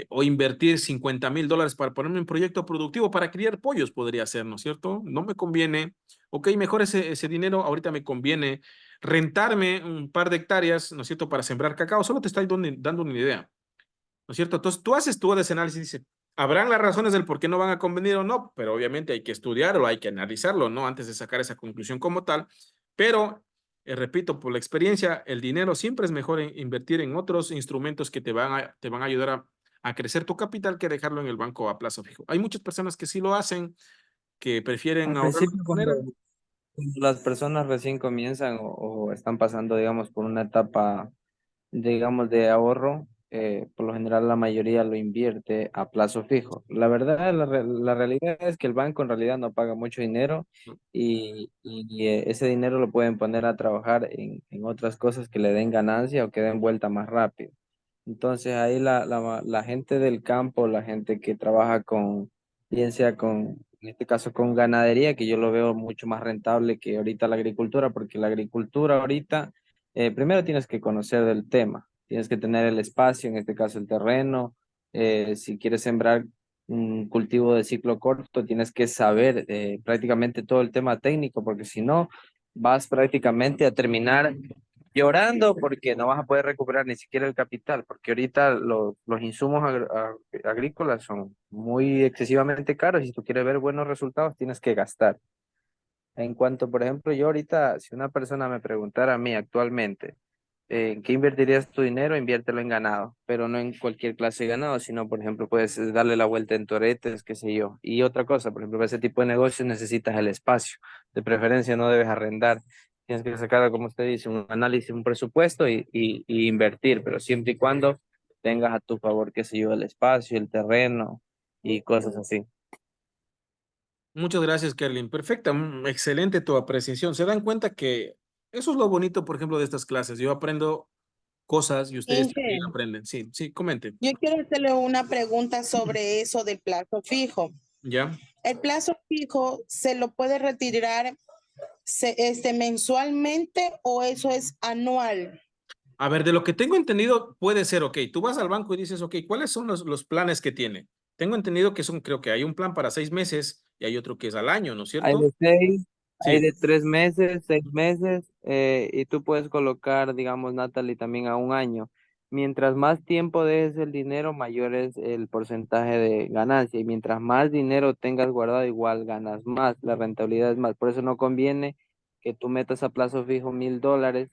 o invertir $50,000 para ponerme un proyecto productivo para criar pollos, podría ser, ¿no es cierto? No me conviene. Ok, mejor ese dinero, ahorita me conviene rentarme un par de hectáreas, ¿no es cierto?, para sembrar cacao. Solo te estoy dando una idea, ¿no es cierto? Entonces tú haces todo ese análisis y dices, habrán las razones del por qué no van a convenir o no, pero obviamente hay que estudiarlo, hay que analizarlo, ¿no? Antes de sacar esa conclusión como tal. Pero, repito, por la experiencia, el dinero siempre es mejor invertir en otros instrumentos que te van a ayudar a crecer tu capital que dejarlo en el banco a plazo fijo. Hay muchas personas que sí lo hacen, que prefieren Al ahorrar de principio, esta cuando manera. las personas recién comienzan o están pasando, digamos, por una etapa, digamos, de ahorro, por lo general la mayoría lo invierte a plazo fijo. La verdad, la realidad es que el banco en realidad no paga mucho dinero y ese dinero lo pueden poner a trabajar en otras cosas que le den ganancia o que den vuelta más rápido. Entonces ahí la gente del campo, la gente que trabaja con, bien sea con, en este caso con ganadería, que yo lo veo mucho más rentable que ahorita la agricultura, porque la agricultura ahorita, primero tienes que conocer del tema, tienes que tener el espacio, en este caso el terreno, Si quieres sembrar un cultivo de ciclo corto, tienes que saber prácticamente todo el tema técnico, porque si no, vas prácticamente a terminar llorando porque no vas a poder recuperar ni siquiera el capital, porque ahorita los insumos agrícolas son muy excesivamente caros y si tú quieres ver buenos resultados, tienes que gastar. En cuanto, por ejemplo, yo ahorita, si una persona me preguntara a mí actualmente, ¿en qué invertirías tu dinero? Inviértelo en ganado, pero no en cualquier clase de ganado, sino, por ejemplo, puedes darle la vuelta en toretes, qué sé yo. Y otra cosa, por ejemplo, para ese tipo de negocios necesitas el espacio. De preferencia no debes arrendar. Tienes que sacar, como usted dice, un análisis, un presupuesto y invertir, pero siempre y cuando tengas a tu favor, qué sé yo, el espacio, el terreno y cosas así. Muchas gracias, Kerlin. Perfecta, excelente tu apreciación. Se dan cuenta que eso es lo bonito, por ejemplo, de estas clases. Yo aprendo cosas y ustedes también Inge, aprenden. Sí, sí, comenten. yo quiero hacerle una pregunta sobre eso del plazo fijo. ¿Ya? ¿El plazo fijo se lo puede retirar mensualmente o eso es anual? A ver, de lo que tengo entendido, puede ser, ok, tú vas al banco y dices, ok, ¿cuáles son los planes que tiene? Tengo entendido que son, creo que hay un plan para 6 meses y hay otro que es al año, ¿no es Hay cierto? de 6, hay Sí. de 3 meses, 6 meses, y tú puedes colocar, digamos, Natalie, también a un año. Mientras más tiempo dejes el dinero, mayor es el porcentaje de ganancia. Y mientras más dinero tengas guardado, igual ganas más, la rentabilidad es más. Por eso no conviene que tú metas a plazo fijo $1,000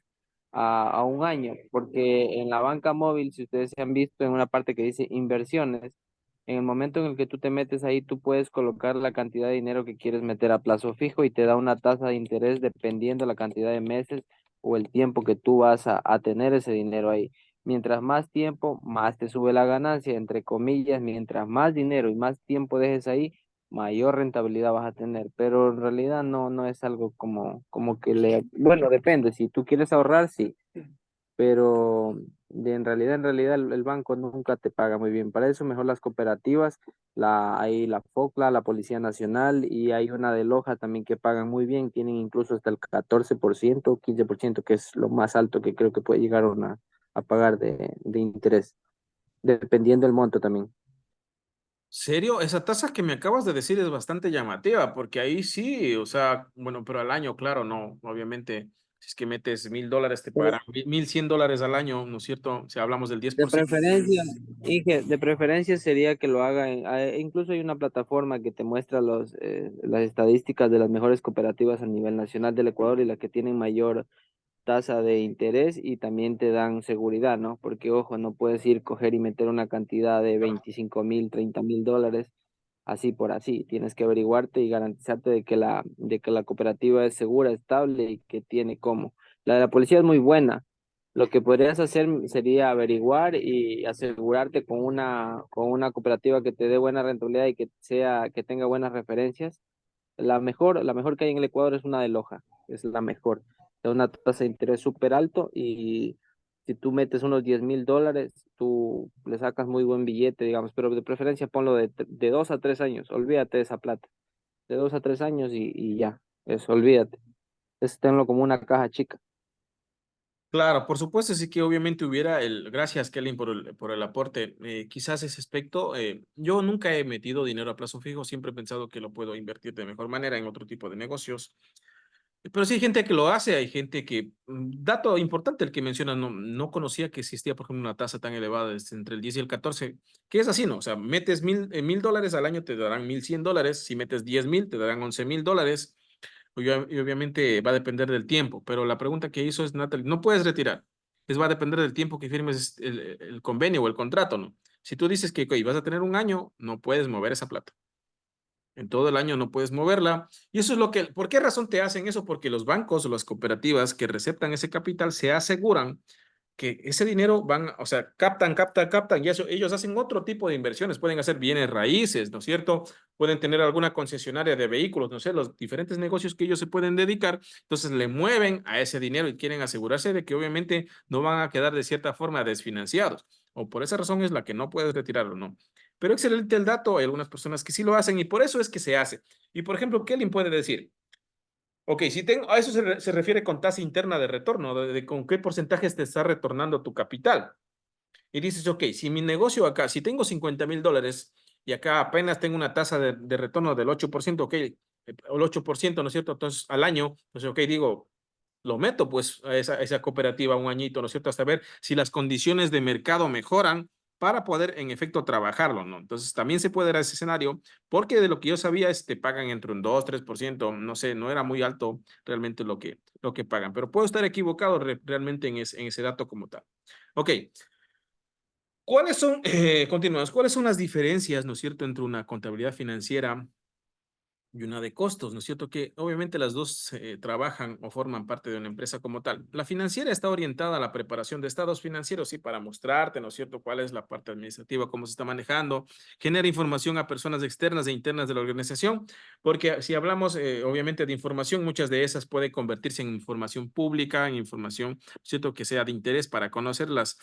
a un año, porque en la banca móvil, si ustedes se han visto en una parte que dice inversiones, en el momento en el que tú te metes ahí, tú puedes colocar la cantidad de dinero que quieres meter a plazo fijo y te da una tasa de interés dependiendo la cantidad de meses o el tiempo que tú vas a tener ese dinero ahí. Mientras más tiempo, más te sube la ganancia, entre comillas, mientras más dinero y más tiempo dejes ahí, mayor rentabilidad vas a tener. Pero en realidad no es algo como que bueno, depende, si tú quieres ahorrar, sí, pero en realidad el banco nunca te paga muy bien. Para eso mejor las cooperativas, hay la FOCLA, la Policía Nacional y hay una de Loja también que pagan muy bien, tienen incluso hasta el 14%, 15%, que es lo más alto que creo que puede llegar a pagar de interés, dependiendo del monto también. ¿Serio? Esa tasa que me acabas de decir es bastante llamativa, porque ahí sí, o sea, bueno, pero al año, claro, no, obviamente, si es que metes $1,000, te pagarán $1,100 al año, ¿no es cierto? Si hablamos del De 10%. preferencia, Inge, de preferencia sería que lo haga incluso hay una plataforma que te muestra las estadísticas de las mejores cooperativas a nivel nacional del Ecuador y las que tienen mayor tasa de interés y también te dan seguridad, ¿no? Porque, ojo, no puedes ir, coger y meter una cantidad de 25,000, $30,000 así por así. Tienes que averiguarte y garantizarte de que la cooperativa es segura, estable y que tiene cómo. La de la policía es muy buena. Lo que podrías hacer sería averiguar y asegurarte con una cooperativa que te dé buena rentabilidad y que tenga buenas referencias. La mejor que hay en el Ecuador es una de Loja, es la mejor. Da una tasa de interés súper alto y si tú metes unos $10,000, tú le sacas muy buen billete, digamos, pero de preferencia ponlo de 2 a 3 años, olvídate de esa plata, de 2 a 3 años y ya, eso, olvídate. Tenlo como una caja chica. Claro, por supuesto, sí que obviamente hubiera gracias, Kelly, por el aporte. Quizás ese aspecto, yo nunca he metido dinero a plazo fijo, siempre he pensado que lo puedo invertir de mejor manera en otro tipo de negocios. Pero sí hay gente que lo hace, hay gente que, dato importante el que menciona, no conocía que existía, por ejemplo, una tasa tan elevada entre el 10 y el 14, que es así, ¿no? O sea, metes $1,000 al año, te darán $1,100, si metes 10,000, te darán $11,000, y obviamente va a depender del tiempo, pero la pregunta que hizo es, Natalie, no puedes retirar, va a depender del tiempo que firmes el convenio o el contrato, ¿no? Si tú dices que ok, vas a tener un año, no puedes mover esa plata. En todo el año no puedes moverla. Y eso es ¿por qué razón te hacen eso? Porque los bancos o las cooperativas que receptan ese capital se aseguran que ese dinero o sea, captan, y eso, ellos hacen otro tipo de inversiones, pueden hacer bienes raíces, ¿no es cierto? Pueden tener alguna concesionaria de vehículos, no sé, los diferentes negocios que ellos se pueden dedicar, entonces le mueven a ese dinero y quieren asegurarse de que obviamente no van a quedar de cierta forma desfinanciados, o por esa razón es la que no puedes retirarlo, ¿no? Pero excelente el dato, hay algunas personas que sí lo hacen y por eso es que se hace. Y por ejemplo, Kelly puede decir, ok, si tengo, a eso se refiere con tasa interna de retorno, de con qué porcentajes te está retornando tu capital. y dices, ok, si mi negocio acá, si tengo $50,000 y acá apenas tengo una tasa de retorno del 8%, ok, o el 8%, ¿no es cierto? Entonces, al año, entonces, ok, digo, lo meto pues a esa cooperativa un añito, ¿no es cierto? Hasta ver si las condiciones de mercado mejoran para poder en efecto trabajarlo, ¿no? Entonces también se puede dar ese escenario porque de lo que yo sabía te pagan entre un 2, 3%, no sé, no era muy alto realmente lo que pagan, pero puedo estar equivocado realmente en ese dato como tal. Ok. ¿Cuáles son, continuamos, cuáles son las diferencias, ¿no es cierto?, entre una contabilidad financiera y una de costos, ¿no es cierto? Que obviamente las dos trabajan o forman parte de una empresa como tal. La financiera está orientada a la preparación de estados financieros, sí, para mostrarte, ¿no es cierto?, cuál es la parte administrativa, cómo se está manejando, genera información a personas externas e internas de la organización, porque si hablamos obviamente de información, muchas de esas pueden convertirse en información pública, en información, ¿no es cierto?, que sea de interés para conocerlas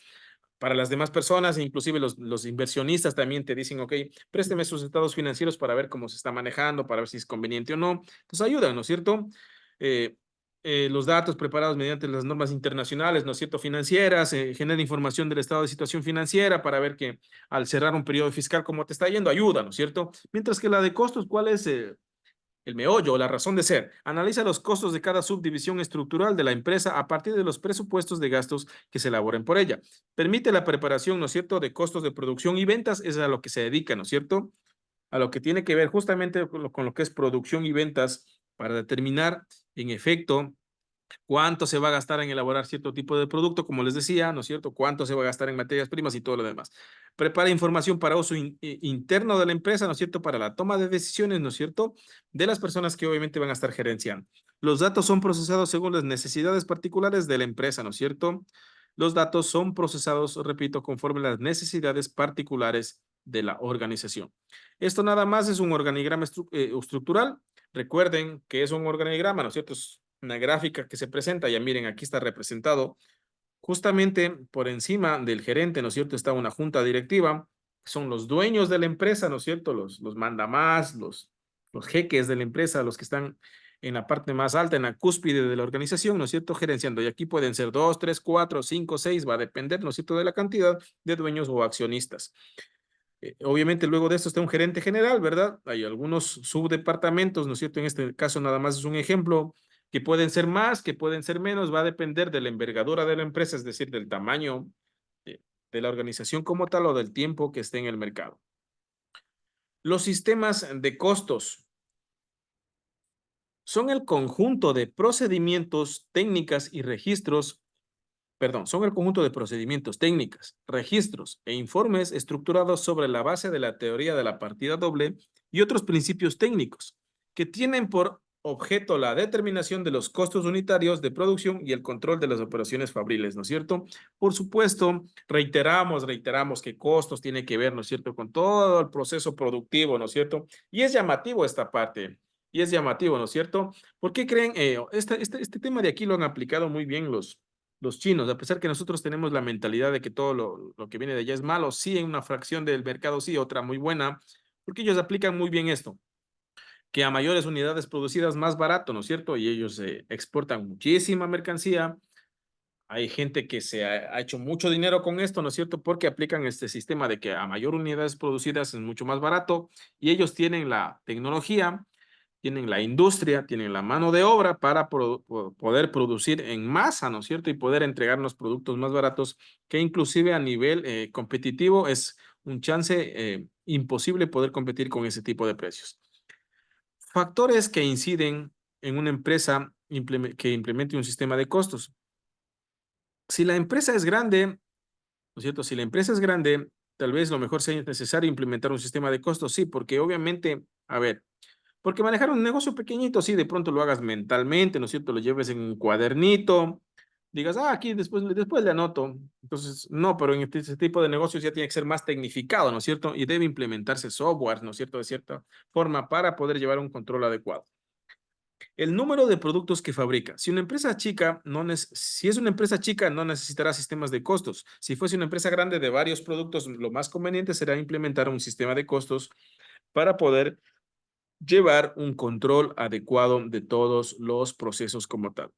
para las demás personas, e inclusive los inversionistas también te dicen, ok, présteme sus estados financieros para ver cómo se está manejando, para ver si es conveniente o no. Entonces ayudan, ¿no es cierto? Eh, los datos preparados mediante las normas internacionales, ¿no es cierto?, financieras, genera información del estado de situación financiera para ver que al cerrar un periodo fiscal, cómo te está yendo, ayuda, ¿no es cierto? Mientras que la de costos, ¿cuál es el meollo, la razón de ser? Analiza los costos de cada subdivisión estructural de la empresa a partir de los presupuestos de gastos que se elaboren por ella. Permite la preparación, ¿no es cierto?, de costos de producción y ventas, es a lo que se dedica, ¿no es cierto?, a lo que tiene que ver justamente con lo que es producción y ventas para determinar, en efecto, cuánto se va a gastar en elaborar cierto tipo de producto, como les decía, ¿no es cierto? Cuánto se va a gastar en materias primas y todo lo demás. Prepara información para uso interno de la empresa, ¿no es cierto? Para la toma de decisiones, ¿no es cierto? De las personas que obviamente van a estar gerenciando. Los datos son procesados según las necesidades particulares de la empresa, ¿no es cierto? Los datos son procesados, repito, conforme las necesidades particulares de la organización. Esto nada más es un organigrama estructural. Recuerden que es un organigrama, ¿no es cierto? Es una gráfica que se presenta, ya miren, aquí está representado. Justamente por encima del gerente, ¿no es cierto?, está una junta directiva, son los dueños de la empresa, ¿no es cierto?, los mandamás, los jeques de la empresa, los que están en la parte más alta, en la cúspide de la organización, ¿no es cierto?, gerenciando. Y aquí pueden ser 2, 3, 4, 5, 6, va a depender, ¿no es cierto?, de la cantidad de dueños o accionistas. Obviamente luego de esto está un gerente general, ¿verdad? Hay algunos subdepartamentos, ¿no es cierto? En este caso nada más es un ejemplo, que pueden ser más, que pueden ser menos, va a depender de la envergadura de la empresa, es decir, del tamaño de la organización como tal o del tiempo que esté en el mercado. Los sistemas de costos son el conjunto de procedimientos, técnicas y registros. Perdón, son el conjunto de procedimientos, técnicas, registros e informes estructurados sobre la base de la teoría de la partida doble y otros principios técnicos que tienen por objeto la determinación de los costos unitarios de producción y el control de las operaciones fabriles, ¿no es cierto? Por supuesto, reiteramos que costos tiene que ver, ¿no es cierto?, con todo el proceso productivo, ¿no es cierto? Y es llamativo esta parte. Y es llamativo, ¿no es cierto? ¿Por qué creen? Este tema de aquí lo han aplicado muy bien los chinos, a pesar que nosotros tenemos la mentalidad de que todo lo que viene de allá es malo, sí, en una fracción del mercado sí, otra muy buena, porque ellos aplican muy bien esto, que a mayores unidades producidas más barato, ¿no es cierto? Y ellos exportan muchísima mercancía. Hay gente que se ha hecho mucho dinero con esto, ¿no es cierto? Porque aplican este sistema de que a mayor unidades producidas es mucho más barato y ellos tienen la tecnología, tienen la industria, tienen la mano de obra para poder producir en masa, ¿no es cierto? Y poder entregarnos productos más baratos que inclusive a nivel competitivo es un chance imposible poder competir con ese tipo de precios. Factores que inciden en una empresa que implemente un sistema de costos. Si la empresa es grande, ¿no es cierto? Si la empresa es grande, tal vez lo mejor sea necesario implementar un sistema de costos, sí, porque obviamente, a ver, porque manejar un negocio pequeñito, sí, de pronto lo hagas mentalmente, ¿no es cierto? Lo lleves en un cuadernito, digas, aquí después le anoto. Entonces, no, pero en este tipo de negocios ya tiene que ser más tecnificado, ¿no es cierto? Y debe implementarse software, ¿no es cierto? De cierta forma para poder llevar un control adecuado. El número de productos que fabrica. Si una empresa chica, si es una empresa chica, no necesitará sistemas de costos. Si fuese una empresa grande de varios productos, lo más conveniente será implementar un sistema de costos para poder llevar un control adecuado de todos los procesos como tal.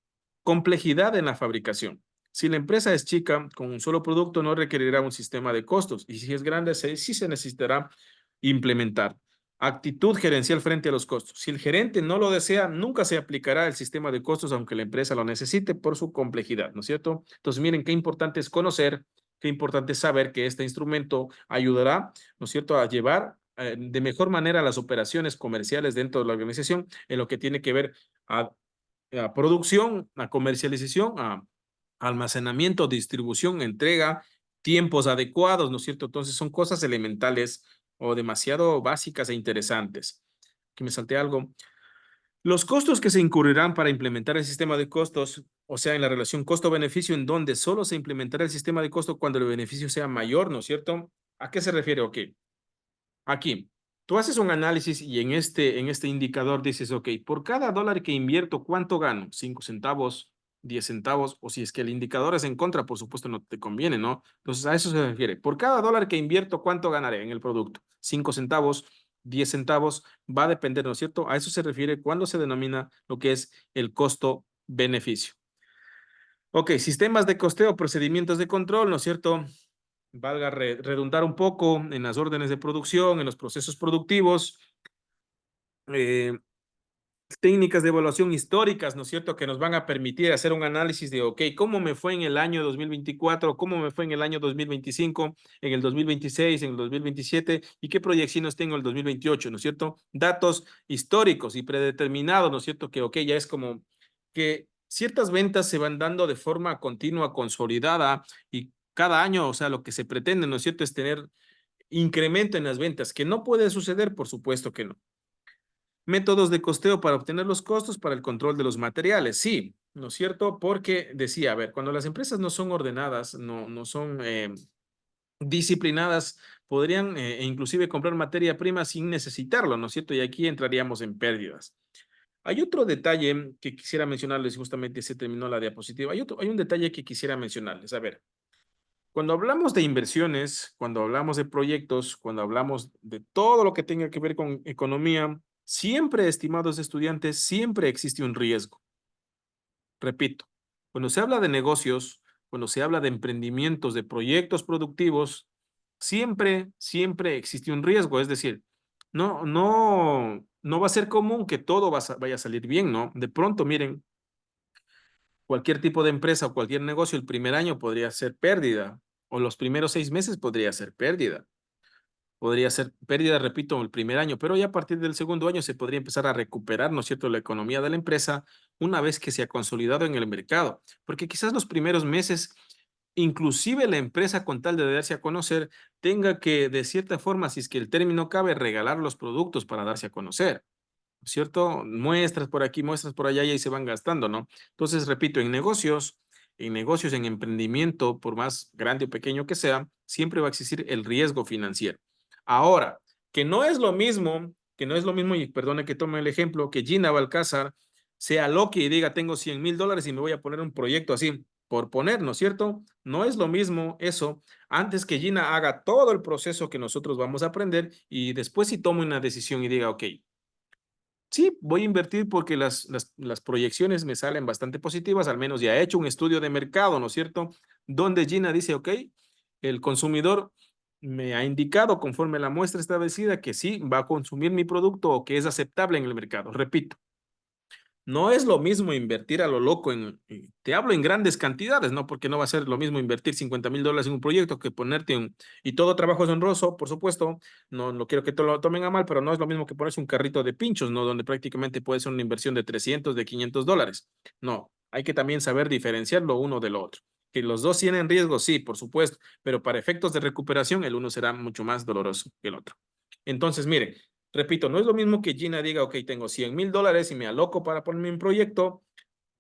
Complejidad en la fabricación. Si la empresa es chica, con un solo producto no requerirá un sistema de costos. Y si es grande, sí se necesitará implementar. Actitud gerencial frente a los costos. Si el gerente no lo desea, nunca se aplicará el sistema de costos, aunque la empresa lo necesite por su complejidad, ¿no es cierto? Entonces, miren qué importante es conocer, qué importante es saber que este instrumento ayudará, ¿no es cierto?, a llevar de mejor manera las operaciones comerciales dentro de la organización en lo que tiene que ver a producción, a comercialización, a almacenamiento, distribución, entrega, tiempos adecuados, ¿no es cierto? Entonces son cosas elementales o demasiado básicas e interesantes. Aquí me salté algo. Los costos que se incurrirán para implementar el sistema de costos, o sea, en la relación costo-beneficio, en donde solo se implementará el sistema de costo cuando el beneficio sea mayor, ¿no es cierto? ¿A qué se refiere? Ok. Aquí, tú haces un análisis y en este indicador dices, ok, por cada dólar que invierto, ¿cuánto gano? 5 centavos, 10 centavos, o si es que el indicador es en contra, por supuesto no te conviene, ¿no? Entonces a eso se refiere. Por cada dólar que invierto, ¿cuánto ganaré en el producto? 5 centavos, 10 centavos, va a depender, ¿no es cierto? A eso se refiere cuando se denomina lo que es el costo-beneficio. Ok, sistemas de costeo, procedimientos de control, ¿no es cierto? Valga redundar un poco en las órdenes de producción, en los procesos productivos, eh, técnicas de evaluación históricas, ¿no es cierto?, que nos van a permitir hacer un análisis de, ok, ¿cómo me fue en el año 2024? ¿Cómo me fue en el año 2025? ¿En el 2026? ¿En el 2027? ¿Y qué proyecciones tengo en el 2028? ¿No es cierto? Datos históricos y predeterminados, ¿no es cierto? Que, ok, ya es como que ciertas ventas se van dando de forma continua, consolidada y cada año, o sea, lo que se pretende, ¿no es cierto?, es tener incremento en las ventas, que no puede suceder, por supuesto que no. Métodos de costeo para obtener los costos para el control de los materiales. Sí, ¿no es cierto? Porque decía, a ver, cuando las empresas no son ordenadas, no son disciplinadas, podrían inclusive comprar materia prima sin necesitarlo, ¿no es cierto? Y aquí entraríamos en pérdidas. Hay otro detalle que quisiera mencionarles, justamente se terminó la diapositiva. Hay un detalle que quisiera mencionarles. A ver, cuando hablamos de inversiones, cuando hablamos de proyectos, cuando hablamos de todo lo que tenga que ver con economía, siempre, estimados estudiantes, siempre existe un riesgo. Repito, cuando se habla de negocios, cuando se habla de emprendimientos, de proyectos productivos, siempre existe un riesgo. Es decir, no va a ser común que todo vaya a salir bien, ¿no? De pronto, miren, cualquier tipo de empresa o cualquier negocio, el primer año podría ser pérdida, o los primeros 6 meses podría ser pérdida. Podría ser pérdida, repito, el primer año, pero ya a partir del segundo año se podría empezar a recuperar, ¿no es cierto?, la economía de la empresa una vez que se ha consolidado en el mercado. Porque quizás los primeros meses, inclusive la empresa con tal de darse a conocer, tenga que, de cierta forma, si es que el término cabe, regalar los productos para darse a conocer. ¿Cierto? Muestras por aquí, muestras por allá y ahí se van gastando, ¿no? Entonces, repito, en emprendimiento, por más grande o pequeño que sea, siempre va a existir el riesgo financiero. Ahora, que no es lo mismo, y perdone que tome el ejemplo, que Gina Balcázar sea loca y diga, tengo $100,000 y me voy a poner un proyecto así, por poner, ¿no es cierto? No es lo mismo eso, antes que Gina haga todo el proceso que nosotros vamos a aprender y después si tome una decisión y diga, ok, sí, voy a invertir porque las proyecciones me salen bastante positivas, al menos ya he hecho un estudio de mercado, ¿no es cierto? Donde Gina dice, ok, el consumidor me ha indicado conforme a la muestra establecida que sí va a consumir mi producto o que es aceptable en el mercado. Repito, no es lo mismo invertir a lo loco te hablo en grandes cantidades, ¿no? Porque no va a ser lo mismo invertir $50,000 en un proyecto que ponerte y todo trabajo es honroso, por supuesto, no quiero que lo tomen a mal, pero no es lo mismo que ponerse un carrito de pinchos, ¿no? Donde prácticamente puede ser una inversión de 300, de $500. No, hay que también saber diferenciar lo uno del otro. Que los dos tienen riesgo, sí, por supuesto, pero para efectos de recuperación, el uno será mucho más doloroso que el otro. Entonces, mire, repito, no es lo mismo que Gina diga, ok, tengo $100,000 y me aloco para ponerme un proyecto,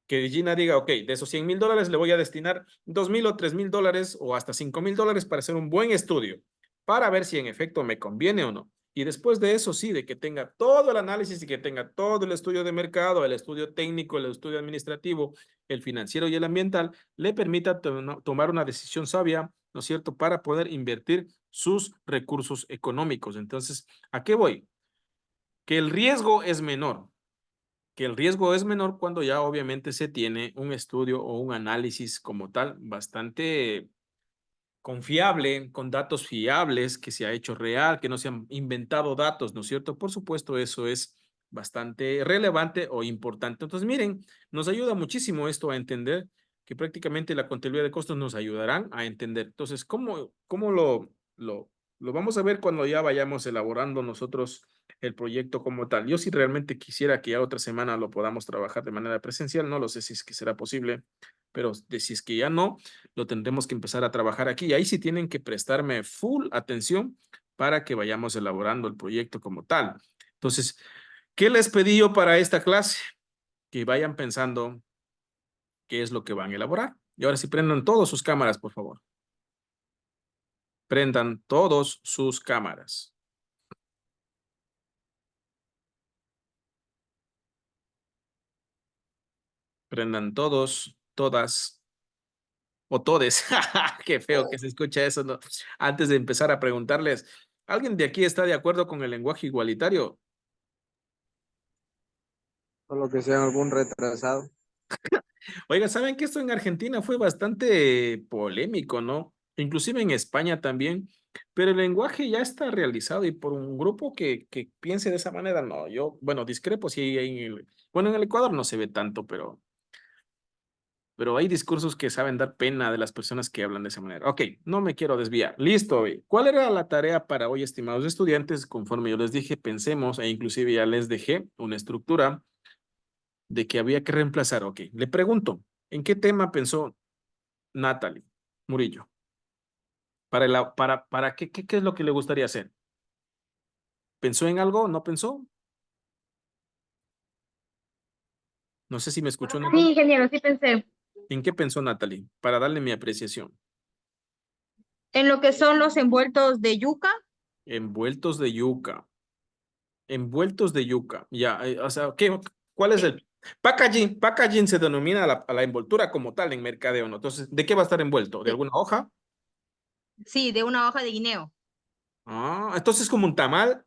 que Gina diga, ok, de esos $100,000 le voy a destinar $2,000 o $3,000 o hasta $5,000 para hacer un buen estudio, para ver si en efecto me conviene o no. Y después de eso, sí, de que tenga todo el análisis y que tenga todo el estudio de mercado, el estudio técnico, el estudio administrativo, el financiero y el ambiental, le permita tomar una decisión sabia, ¿no es cierto?, para poder invertir sus recursos económicos. Entonces, ¿a qué voy? Que el riesgo es menor. que el riesgo es menor cuando ya obviamente se tiene un estudio o un análisis como tal bastante confiable, con datos fiables, que se ha hecho real, que no se han inventado datos, ¿no es cierto? Por supuesto, eso es bastante relevante o importante. Entonces, miren, nos ayuda muchísimo esto a entender que prácticamente la contabilidad de costos nos ayudarán a entender. Entonces, ¿cómo lo vamos a ver cuando ya vayamos elaborando nosotros el proyecto como tal? Yo sí realmente quisiera que ya otra semana lo podamos trabajar de manera presencial, no lo sé si es que será posible, pero si es que ya no, lo tendremos que empezar a trabajar aquí. Y ahí sí tienen que prestarme full atención para que vayamos elaborando el proyecto como tal. Entonces, ¿qué les pedí yo para esta clase? Que vayan pensando qué es lo que van a elaborar. Y ahora sí prendan todas sus cámaras, por favor. Prendan todos sus cámaras. Prendan todos, todas o todes. Qué feo que se escucha eso, ¿no? Antes de empezar a preguntarles, ¿alguien de aquí está de acuerdo con el lenguaje igualitario? Solo que sea algún retrasado. Oiga, ¿saben que esto en Argentina fue bastante polémico, ¿no? Inclusive en España también, pero el lenguaje ya está realizado y por un grupo que piense de esa manera, no, yo, bueno, discrepo, sí, bueno, en el Ecuador no se ve tanto, pero hay discursos que saben dar pena de las personas que hablan de esa manera. Ok, no me quiero desviar. Listo, ve. ¿Cuál era la tarea para hoy, estimados estudiantes? Conforme yo les dije, pensemos, e inclusive ya les dejé una estructura de que había que reemplazar. Ok, le pregunto, ¿en qué tema pensó Natalie Murillo? ¿Para qué es lo que le gustaría hacer? ¿Pensó en algo? ¿No pensó? No sé si me escuchó, Sí, Natalie. ingeniero, sí pensé. ¿En qué pensó Natalie? Para darle mi apreciación. En lo que son los envueltos de yuca. Envueltos de yuca. Envueltos de yuca. Ya, o sea, ¿cuál es el packaging? Packaging se denomina a la envoltura como tal en mercadeo, ¿no? Entonces, ¿de qué va a estar envuelto? ¿De alguna hoja? Sí, de una hoja de guineo. Ah, entonces como un tamal.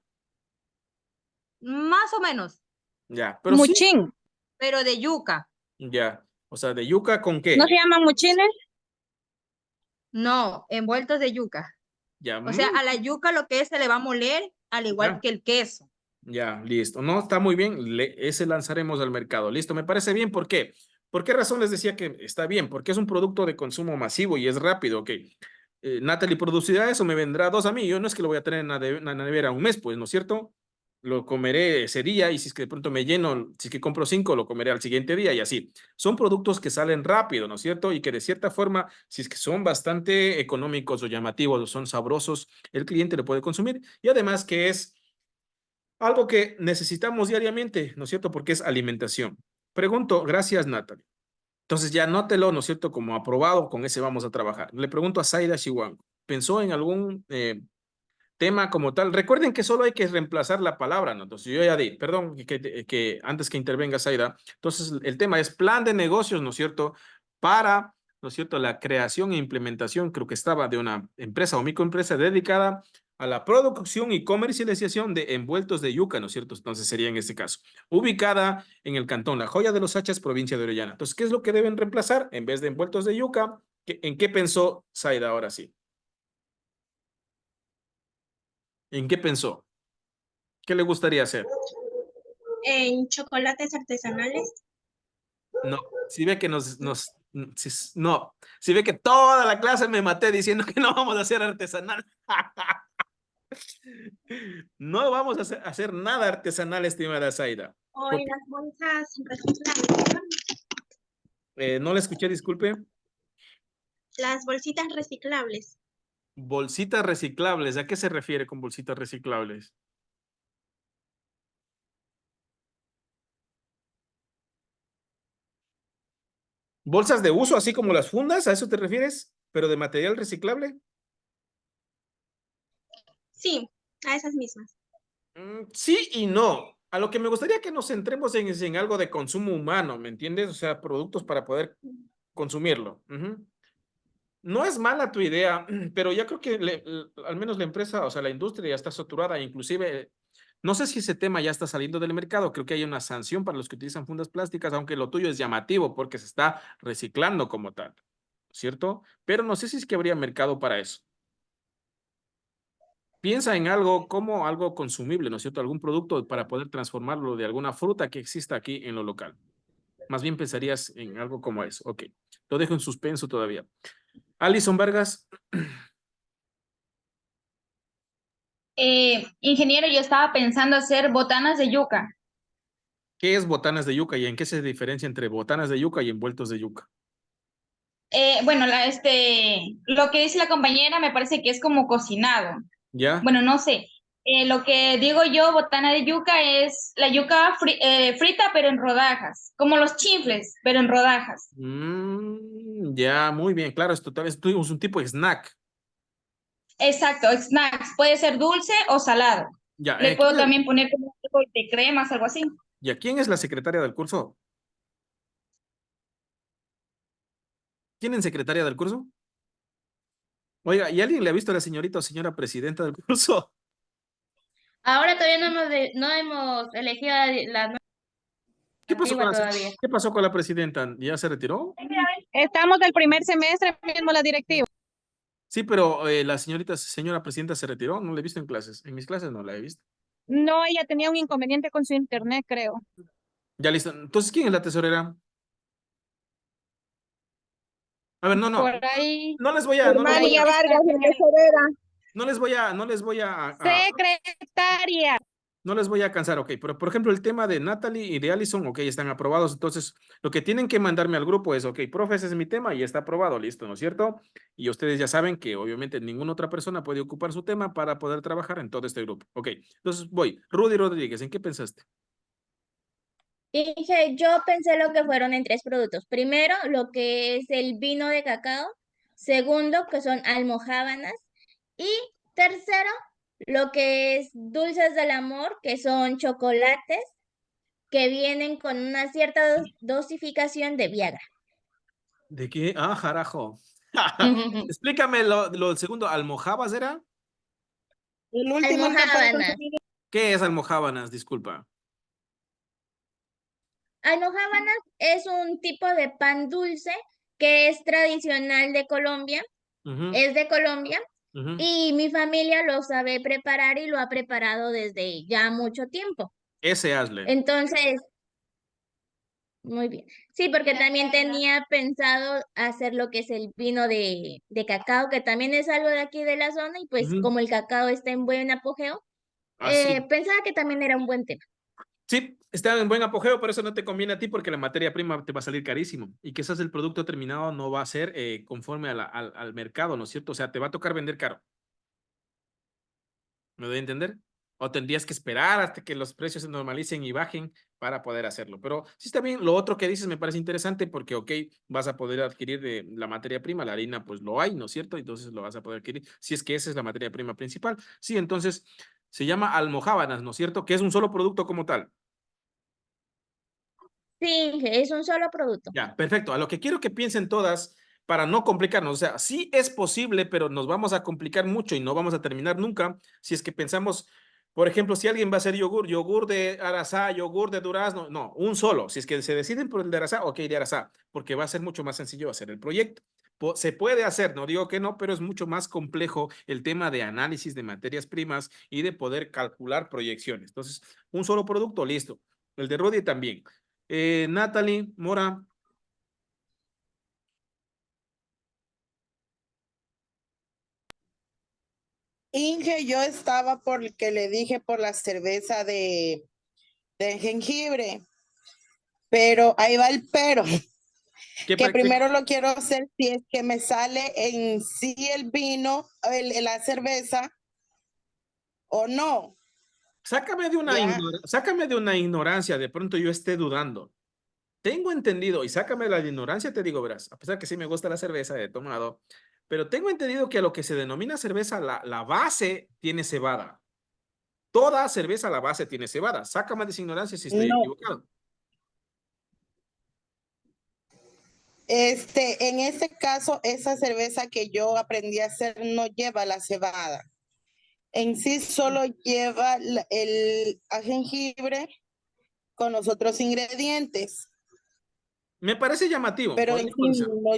Más o menos, Ya, pero sí, Muchín. pero de yuca. ya. O sea, ¿de yuca con ¿No se qué? llaman muchines? No, envueltos de yuca. Ya, O sea, a la yuca lo que es se le va a moler al igual ya. que el queso. Ya, listo. No, está muy bien. Ese lanzaremos al mercado. Listo, me parece bien. ¿Por qué? ¿Por qué razón les decía que está bien? Porque es un producto de consumo masivo y es rápido. Ok. Natalie producirá eso, me vendrá dos a mí. Yo no es que lo voy a tener en la nevera un mes, pues, ¿no es cierto? Lo comeré ese día y si es que de pronto me lleno, si es que compro 5, lo comeré al siguiente día y así. Son productos que salen rápido, ¿no es cierto? Y que de cierta forma, si es que son bastante económicos o llamativos o son sabrosos, el cliente lo puede consumir. Y además que es algo que necesitamos diariamente, ¿no es cierto? Porque es alimentación. Pregunto, gracias Natalie. Entonces ya anótelo, ¿no es cierto? Como aprobado, con ese vamos a trabajar. Le pregunto a Zaida Chihuahua, ¿pensó en algún tema como tal? Recuerden que solo hay que reemplazar la palabra, ¿no? Entonces yo ya di, perdón, que antes que intervenga Zaida, entonces el tema es plan de negocios, ¿no es cierto? Para, ¿no es cierto? La creación e implementación, creo que estaba de una empresa o microempresa dedicada a la producción y comercialización de envueltos de yuca, ¿no es cierto? Entonces sería en este caso, ubicada en el cantón La Joya de los Hachas, provincia de Orellana. Entonces, ¿qué es lo que deben reemplazar? En vez de envueltos de yuca, ¿en qué pensó Zaida ahora sí? ¿En qué pensó? ¿Qué le gustaría hacer? En chocolates artesanales. No, si ve que no, si ve que toda la clase me maté diciendo que no vamos a hacer artesanal. No vamos a hacer nada artesanal, estimada Zaida. O en Porque, las bolsas reciclables. no le escuché, disculpe. Las bolsitas reciclables. Bolsitas reciclables, ¿a qué se refiere con bolsitas reciclables? ¿Bolsas de uso, así como las fundas? ¿A eso te refieres? ¿Pero de material reciclable? Sí, a esas mismas. Sí y no. A lo que me gustaría que nos centremos es en algo de consumo humano, ¿me entiendes? O sea, productos para poder consumirlo. Ujú. No es mala tu idea, pero ya creo que al menos la empresa, o sea, la industria ya está saturada, inclusive No sé si ese tema ya está saliendo del mercado. Creo que hay una sanción para los que utilizan fundas plásticas, aunque lo tuyo es llamativo porque se está reciclando como tal, ¿cierto? Pero no sé si es que habría mercado para eso. Piensa en algo como algo consumible, ¿no es cierto? Algún producto para poder transformarlo de alguna fruta que exista aquí en lo local. Más bien pensarías en algo como eso. Ok, lo dejo en suspenso todavía. Alison Vargas, Ingeniero, yo estaba pensando hacer botanas de yuca. ¿qué es botanas de yuca y en qué se diferencia entre botanas de yuca y envueltos de yuca? Bueno, lo que dice la compañera me parece que es como cocinado. ¿Ya? Bueno, no sé. Lo que digo yo, botana de yuca, es la yuca frita, pero en rodajas, como los chifles, pero en rodajas. Ya, muy bien, claro, esto tal vez es un tipo de snack. Exacto, snacks. Puede ser dulce o salado. Ya, Le puedo también poner como algo de cremas, algo así. ¿y a quién es la secretaria del curso? ¿Tienen secretaria del curso? Oiga, ¿y alguien le ha visto a la señorita o señora presidenta del curso? Ahora todavía no hemos elegido la ¿Qué pasó con antigua la, todavía. qué pasó con la presidenta? ¿Ya se retiró? Estamos del primer semestre mismo la directiva. Sí, pero la señora presidenta se retiró, no la he visto en clases. En mis clases no la he visto. No, ella tenía un inconveniente con su internet, creo. Ya listo. Entonces, ¿quién es la tesorera? A ver, Por ahí, no les voy a, no les voy Germania a, Vargas, la tesorera. no les voy secretaria. no les voy a cansar, ok, pero por ejemplo el tema de Natalie y de Allison, ok, están aprobados, entonces lo que tienen que mandarme al grupo es, ok, profe, ese es mi tema y está aprobado, listo, ¿no es cierto? Y ustedes ya saben que obviamente ninguna otra persona puede ocupar su tema para poder trabajar en todo este grupo, ok, entonces voy, Rudy Rodríguez, ¿en qué pensaste? Dije, yo pensé lo que fueron en tres productos. Primero, lo que es el vino de cacao. Segundo, que son almojábanas. Y tercero, lo que es dulces del amor, que son chocolates que vienen con una cierta dosificación de Viagra. ¿De qué? Ah, jarajo. Explícame lo segundo, ¿almojábas era? El último que puede Almojábanas. consumir. ¿Qué es almojábanas? Disculpa. Almojábanas es un tipo de pan dulce que es tradicional de Colombia, Ujú, es de Colombia, ujú. y mi familia lo sabe preparar y lo ha preparado desde ya mucho tiempo. Ese hazle. Entonces, muy bien. Sí, porque también tenía pensado hacer lo que es el vino de cacao, que también es algo de aquí de la zona, y pues Ujú. como el cacao está en buen apogeo, Así. pensaba que también era un buen tema. Sí, está en buen apogeo, pero eso no te conviene a ti porque la materia prima te va a salir carísimo y quizás el producto terminado no va a ser conforme al mercado, ¿no es cierto? O sea, te va a tocar vender caro. ¿Me doy a entender? O tendrías que esperar hasta que los precios se normalicen y bajen para poder hacerlo. Pero sí está bien, lo otro que dices me parece interesante porque, ok, vas a poder adquirir de la materia prima, la harina pues lo hay, ¿no es cierto? Entonces lo vas a poder adquirir, si es que esa es la materia prima principal. Sí, entonces se llama almojábanas, ¿no es cierto? Que es un solo producto como tal. Sí, es un solo producto. Ya, perfecto. A lo que quiero que piensen todas para no complicarnos, o sea, sí es posible, pero nos vamos a complicar mucho y no vamos a terminar nunca si es que pensamos, por ejemplo, si alguien va a hacer yogur, yogur de arazá, yogur de durazno, no, un solo. Si es que se deciden por el de arazá, ok, de arazá, porque va a ser mucho más sencillo hacer el proyecto. Se puede hacer, no digo que no, pero es mucho más complejo el tema de análisis de materias primas y de poder calcular proyecciones. Entonces, un solo producto, listo. El de Rudy también. Natalie, Mora. Inge, yo estaba porque le dije por la cerveza de jengibre, pero ahí va el pero, ¿Qué, que qué? primero lo quiero hacer si es que me sale en sí el vino, la cerveza o no, ya. Sácame de una ignorancia, de pronto yo esté dudando. Tengo entendido, y sácame de la ignorancia, te digo, verás, a pesar que sí me gusta la cerveza, he tomado, pero tengo entendido que a lo que se denomina cerveza, la base tiene cebada. Toda cerveza, la base tiene cebada. Sácame de esa ignorancia si estoy No, equivocado. en este caso, esa cerveza que yo aprendí a hacer no lleva la cebada. en sí solo lleva el jengibre con los otros ingredientes, Me parece llamativo. pero en Podría sí ser. no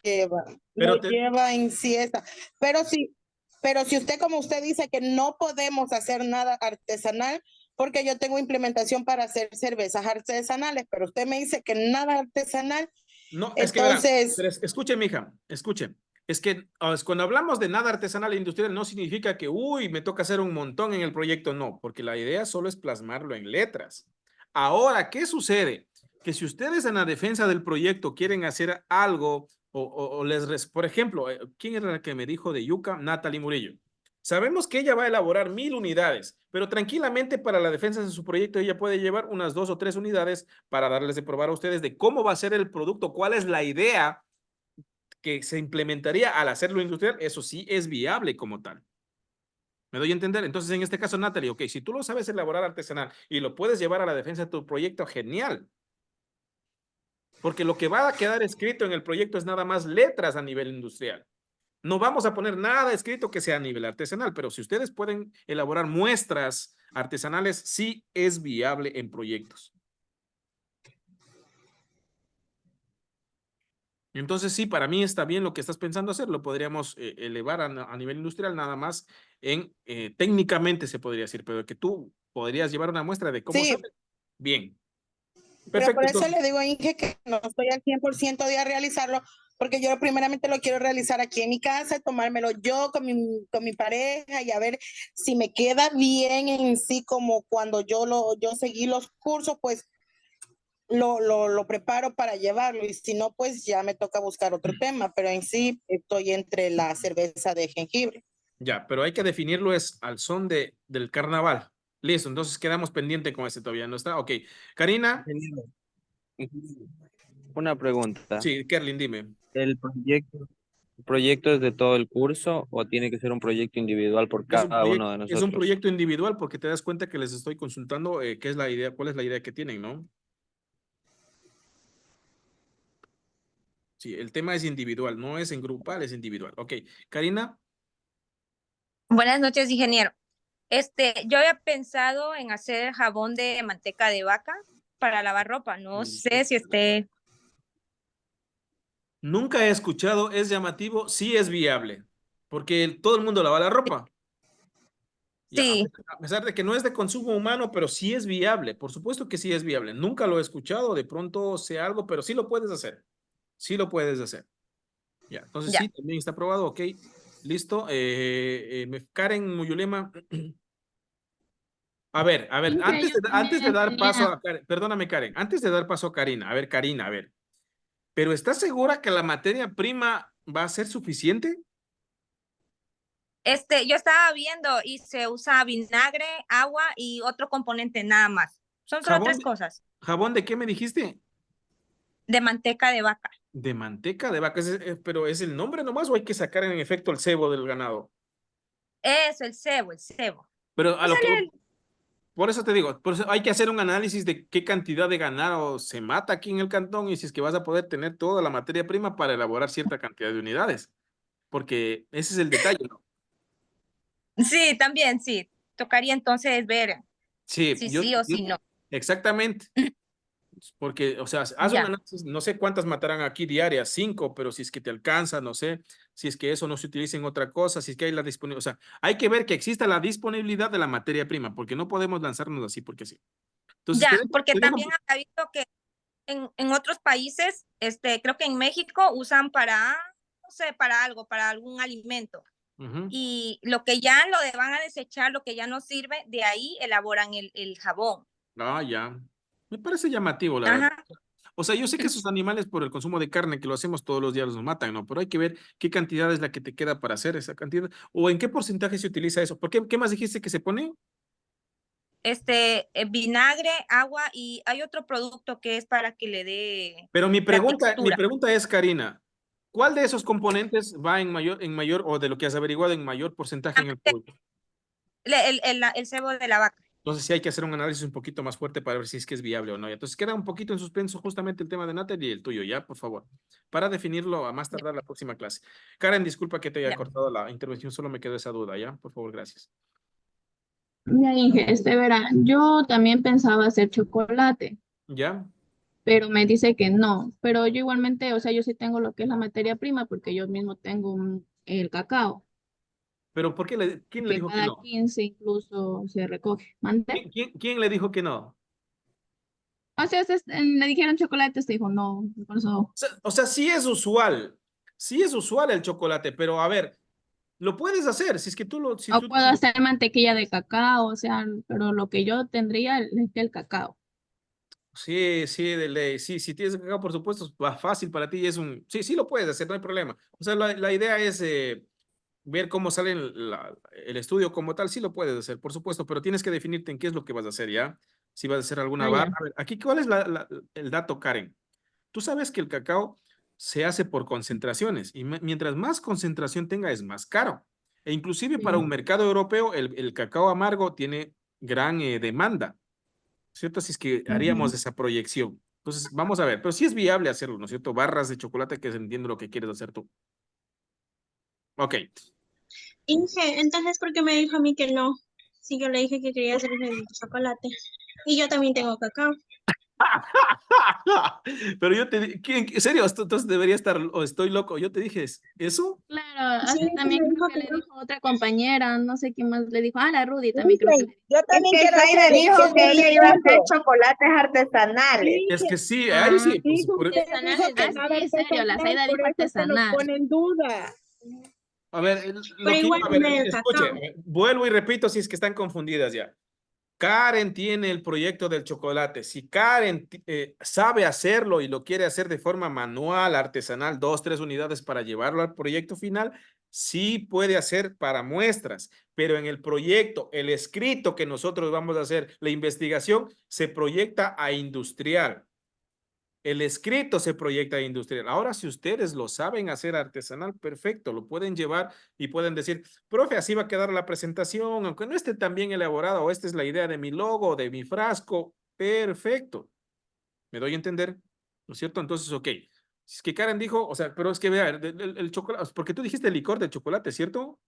lleva, no Pero lleva en sí esa. Pero si usted, como usted dice, que no podemos hacer nada artesanal, porque yo tengo implementación para hacer cervezas artesanales, pero usted me dice que nada artesanal, no, es que verá, entonces, escuche, mija, escuche. Es que cuando hablamos de nada artesanal e industrial no significa que, uy, me toca hacer un montón en el proyecto, no, porque la idea solo es plasmarlo en letras. Ahora, ¿qué sucede? Que si ustedes en la defensa del proyecto quieren hacer algo por ejemplo, ¿quién era la que me dijo de yuca? Natalie Murillo. Sabemos que ella va a elaborar 1000 unidades, pero tranquilamente para la defensa de su proyecto ella puede llevar unas 2 o 3 unidades para darles de probar a ustedes de cómo va a ser el producto, cuál es la idea que se implementaría al hacerlo industrial. Eso sí es viable como tal. ¿Me doy a entender? Entonces, en este caso, Natalie, ok, si tú lo sabes elaborar artesanal y lo puedes llevar a la defensa de tu proyecto, genial. Porque lo que va a quedar escrito en el proyecto es nada más letras a nivel industrial. No vamos a poner nada escrito que sea a nivel artesanal, pero si ustedes pueden elaborar muestras artesanales, sí es viable en proyectos. Entonces, sí, para mí está bien lo que estás pensando hacer. Lo podríamos elevar a nivel industrial nada más en técnicamente se podría decir, pero que tú podrías llevar una muestra de cómo se sí, hace. Bien. pero por Perfecto. eso Entonces, le digo, Inge, que no estoy al 100% de realizarlo, porque yo primeramente lo quiero realizar aquí en mi casa, tomármelo yo con mi pareja y a ver si me queda bien en sí, como cuando yo seguí los cursos, pues lo preparo para llevarlo, y si no, pues ya me toca buscar otro tema, pero en sí estoy entre la cerveza de jengibre. ya, pero hay que definirlo es al son del carnaval. Listo, entonces quedamos pendiente con ese todavía, ¿no está? Ok. Karina, Ingeniero, ingeniero, una pregunta. sí, Kerlin, dime. ¿El proyecto es de todo el curso o tiene que ser un proyecto individual por cada uno de Es un nosotros? proyecto individual porque te das cuenta que les estoy consultando qué es la idea, cuál es la idea que tienen, ¿no? Sí, el tema es individual, no es en grupal, es individual. Ok, Karina, Buenas noches, ingeniero. Yo había pensado en hacer jabón de manteca de vaca para lavar ropa. No sé si nunca he escuchado, es llamativo, sí es viable, porque todo el mundo lava la ropa. Ya, sí, a pesar de que no es de consumo humano, pero sí es viable, por supuesto que sí es viable. Nunca lo he escuchado, de pronto sea algo, pero sí lo puedes hacer. Sí lo puedes hacer. Ya, entonces ya. sí, también está aprobado, ok. Listo. Karen Muyulema. A ver, antes de dar paso a Karen, perdóname, Karen, antes de dar paso a Karina, Karina, a ver, ¿pero estás segura que la materia prima va a ser suficiente? Yo estaba viendo y se usa vinagre, agua y otro componente nada más. Son solo ¿Jabón tres cosas jabón de qué me dijiste? de manteca de vaca. De manteca de vaca, pero ¿es el nombre nomás o hay que sacar en efecto el cebo del ganado? Eso, el cebo, el cebo. Pero a No lo que, sale por eso te digo, por eso hay que hacer un análisis de qué cantidad de ganado se mata aquí en el cantón y si es que vas a poder tener toda la materia prima para elaborar cierta cantidad de unidades, porque ese es el detalle, ¿no? Sí, también, sí. Tocaría entonces ver Sí, si sí o si no. exactamente, porque, o sea, haz un Ya, análisis, no sé cuántas matarán aquí diarias, 5, pero si es que te alcanza, no sé, si es que eso no se utiliza en otra cosa, si es que hay la disponibilidad, o sea, hay que ver que exista la disponibilidad de la materia prima, porque no podemos lanzarnos así porque sí. Entonces, ya, porque te dejo también ha visto que en otros países, creo que en México usan para, no sé, para algo, para algún alimento. Ujú. Y lo que ya van a desechar, lo que ya no sirve, de ahí elaboran el jabón. Ah, ya. Me parece llamativo, la verdad. Ajá. O sea, yo sé que esos animales por el consumo de carne que lo hacemos todos los días los matan, ¿no? Pero hay que ver qué cantidad es la que te queda para hacer esa cantidad o en qué porcentaje se utiliza eso. ¿Por qué? ¿Qué más dijiste que se pone? Vinagre, agua y hay otro producto que es para que le dé Pero la mi textura. pregunta es, Karina, ¿cuál de esos componentes va en mayor, o de lo que has averiguado en mayor porcentaje en el producto? El cebo de la vaca. Entonces sí hay que hacer un análisis un poquito más fuerte para ver si es que es viable o no. Entonces queda un poquito en suspenso justamente el tema de Natalie y el tuyo, ya, por favor, para definirlo a más tardar la próxima clase. Karen, disculpa que te haya Ya. cortado la intervención, solo me quedó esa duda, ya, por favor, gracias. Ya, Inge, verá, yo también pensaba hacer chocolate, ¿Ya? pero me dice que no. Pero yo igualmente, o sea, yo sí tengo lo que es la materia prima porque yo mismo tengo el cacao, Pero ¿por qué quién le que dijo que cada no? 15 incluso se recoge. ¿Mande? ¿Quién le dijo que no? O sea, me dijeron chocolate, se dijo no, por eso O sea, sí es usual el chocolate, pero a ver, lo puedes hacer, si es que si o tú, puedo hacer mantequilla de cacao, o sea, pero lo que yo tendría es el cacao. sí, sí, de ley, sí, si tienes cacao, por supuesto, es más fácil para ti, sí, sí lo puedes hacer, no hay problema. O sea, la idea es ver cómo sale el estudio como tal, sí lo puedes hacer, por supuesto, pero tienes que definirte en qué es lo que vas a hacer, ¿ya? Si vas a hacer alguna Ah, barra. ya. A ver, aquí, ¿cuál es el dato, Karen? Tú sabes que el cacao se hace por concentraciones y mientras más concentración tenga es más caro. E inclusive para un Sí. mercado europeo el cacao amargo tiene gran demanda, ¿cierto? Así es que haríamos Ujú. esa proyección. Entonces, vamos a ver, pero sí es viable hacerlo, ¿no es cierto? Barras de chocolate que se entiende lo que quieres hacer tú. Ok. Inge, entonces, ¿por qué me dijo a mí que no? Si yo le dije que quería hacer el chocolate. Y yo también tengo cacao. Pero yo ¿en serio? Entonces debería estar, o estoy loco. Yo te dije eso. Claro, Sí, así que también me creo dijo que que le no. dijo otra compañera, no sé quién más le dijo, ah, la Rudy también creo que le dijo. Yo Es también que quiero Zaida hacer, dijo quiero que hacer ella iba a hacer eso. chocolates artesanales. Es que sí, ahí Ah, sí. Pues, Artesanales, ah, dice. sí, en serio, la Zaida dijo artesanal. a ver, Pero igual a ver, tiene el escuche, cacao. vuelvo y repito si es que están confundidas ya. Karen tiene el proyecto del chocolate. Si Karen sabe hacerlo y lo quiere hacer de forma manual, artesanal, 2, 3 unidades para llevarlo al proyecto final, sí puede hacer para muestras, pero en el proyecto, el escrito que nosotros vamos a hacer, la investigación, se proyecta a industrial. El escrito se proyecta a industrial. Ahora, si ustedes lo saben hacer artesanal, perfecto, lo pueden llevar y pueden decir, profe, así va a quedar la presentación, aunque no esté tan bien elaborada, o esta es la idea de mi logo, de mi frasco, perfecto. ¿Me doy a entender? ¿No es cierto? Entonces, ok. Si es que Karen dijo, o sea, pero es que vea, el chocolate, porque tú dijiste licor de chocolate, ¿cierto?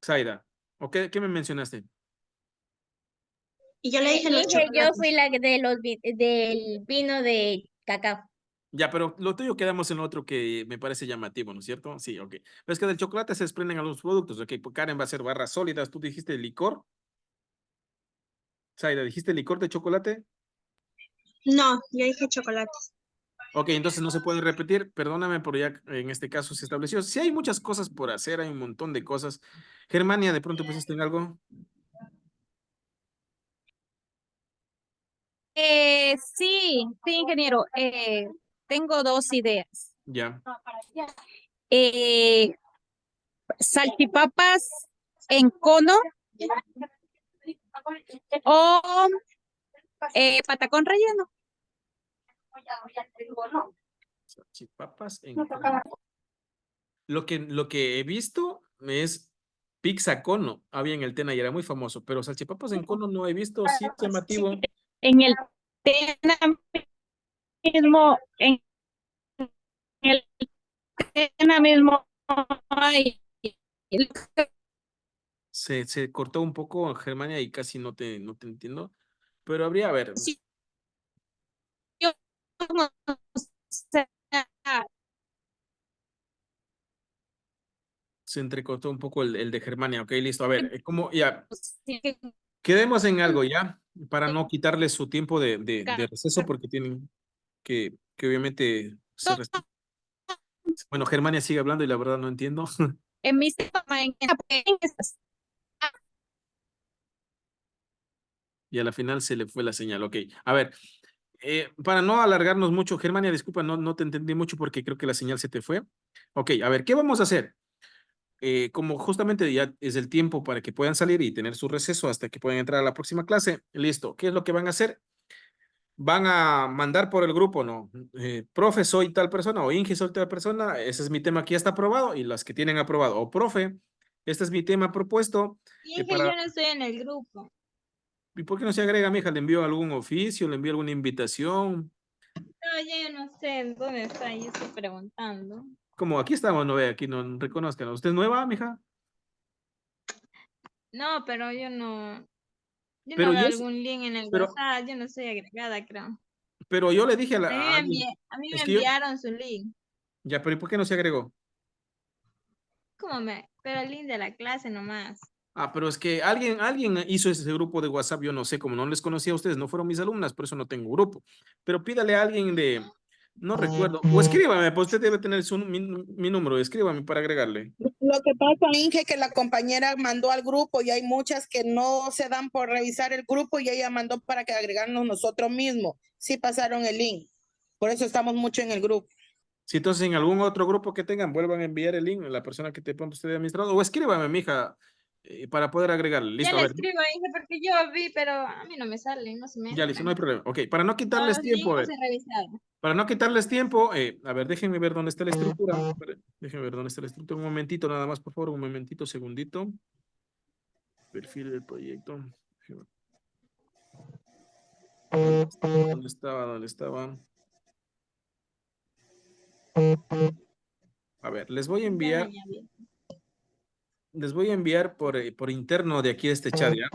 Zaida, ¿o qué me mencionaste? Y yo le dije los Dije, yo chocolates. fui la de del vino de cacao. Ya, pero lo tuyo quedamos en lo otro que me parece llamativo, ¿no es cierto? Sí, ok. Pero es que del chocolate se desprenden algunos productos, ok. Pues Karen va a hacer barras sólidas. ¿Tú dijiste licor? Zaida, ¿dijiste licor de chocolate? No, yo dije chocolates. Ok, entonces no se puede repetir. Perdóname, pero ya en este caso se estableció. Sí hay muchas cosas por hacer, hay un montón de cosas. Germania, ¿de pronto pensaste en algo? Sí, sí, ingeniero. Tengo dos ideas. Ya. Eh, salchipapas en cono o patacón relleno. Salchipapas en cono. Lo que he visto es pizza cono. Había en el Tena y era muy famoso, pero salchipapas en cono no he visto. Sí, es llamativo. En el Tena mismo, en el Tena mismo hay. Se cortó un poco, Germania, y casi no te entiendo. Pero habría, a ver, se entrecortó un poco el de Germania. Ok, listo. A ver, ¿cómo? Ya, quedemos en algo ya, para no quitarle su tiempo de receso, porque tienen que obviamente se respetan. Bueno, Germania sigue hablando y la verdad no entiendo. En mi sistema, Y a la final se le fue la señal. Ok, a ver, para no alargarnos mucho, Germania, disculpa, no te entendí mucho porque creo que la señal se te fue. Ok, a ver, ¿qué vamos a hacer? Como justamente ya es el tiempo para que puedan salir y tener su receso hasta que puedan entrar a la próxima clase, listo. ¿Qué es lo que van a hacer? Van a mandar por el grupo, ¿no? Profe, soy tal persona, o Inge, soy tal persona, ese es mi tema que ya está aprobado, y las que tienen aprobado, o profe, este es mi tema propuesto, Dije, yo no estoy en el grupo. ¿y por qué no se agrega, mija? ¿Le envío algún oficio? ¿Le envío alguna invitación? No, yo no sé dónde está, yo estoy preguntando. Como aquí estamos, no ve, aquí no reconozcan. ¿Usted es nueva, mija? No, pero yo no. Yo Pero no veo yo, algún link en el pero, WhatsApp. Yo no soy agregada, creo. pero yo le dije a, a alguien, A mí me es que yo, enviaron su link. ya, pero ¿y por qué no se agregó? Pero el link de la clase nomás. Ah, pero es que alguien hizo ese grupo de WhatsApp, yo no sé, como no les conocía a ustedes, no fueron mis alumnas, por eso no tengo grupo. Pero pídale a alguien de, no recuerdo, o escríbame, pues usted debe tener mi número, escríbame para agregarle. Lo que pasa, Inge, que la compañera mandó al grupo y hay muchas que no se dan por revisar el grupo y ella mandó para que agregarnos nosotros mismos. Sí pasaron el link. Por eso estamos mucho en el grupo. Si entonces en algún otro grupo que tengan, vuelvan a enviar el link a la persona que te pronto esté de administrador, o escríbame, mija, para poder agregarle. Ya Listo, a le ver. escribo a Inge porque yo vi, pero a mí no me sale, no se me Ya listo, no hay entra. problema. Ok, para no Todos quitarles los tiempo, a links ver. he revisado. Para no quitarles tiempo, a ver, déjenme ver dónde está la estructura. Déjenme ver dónde está la estructura. Un momentito nada más, por favor, un momentito, segundito. Perfil del proyecto. ¿Dónde estaba? ¿Dónde estaba? A ver, les voy a enviar por interno de aquí de este chat, ¿ya?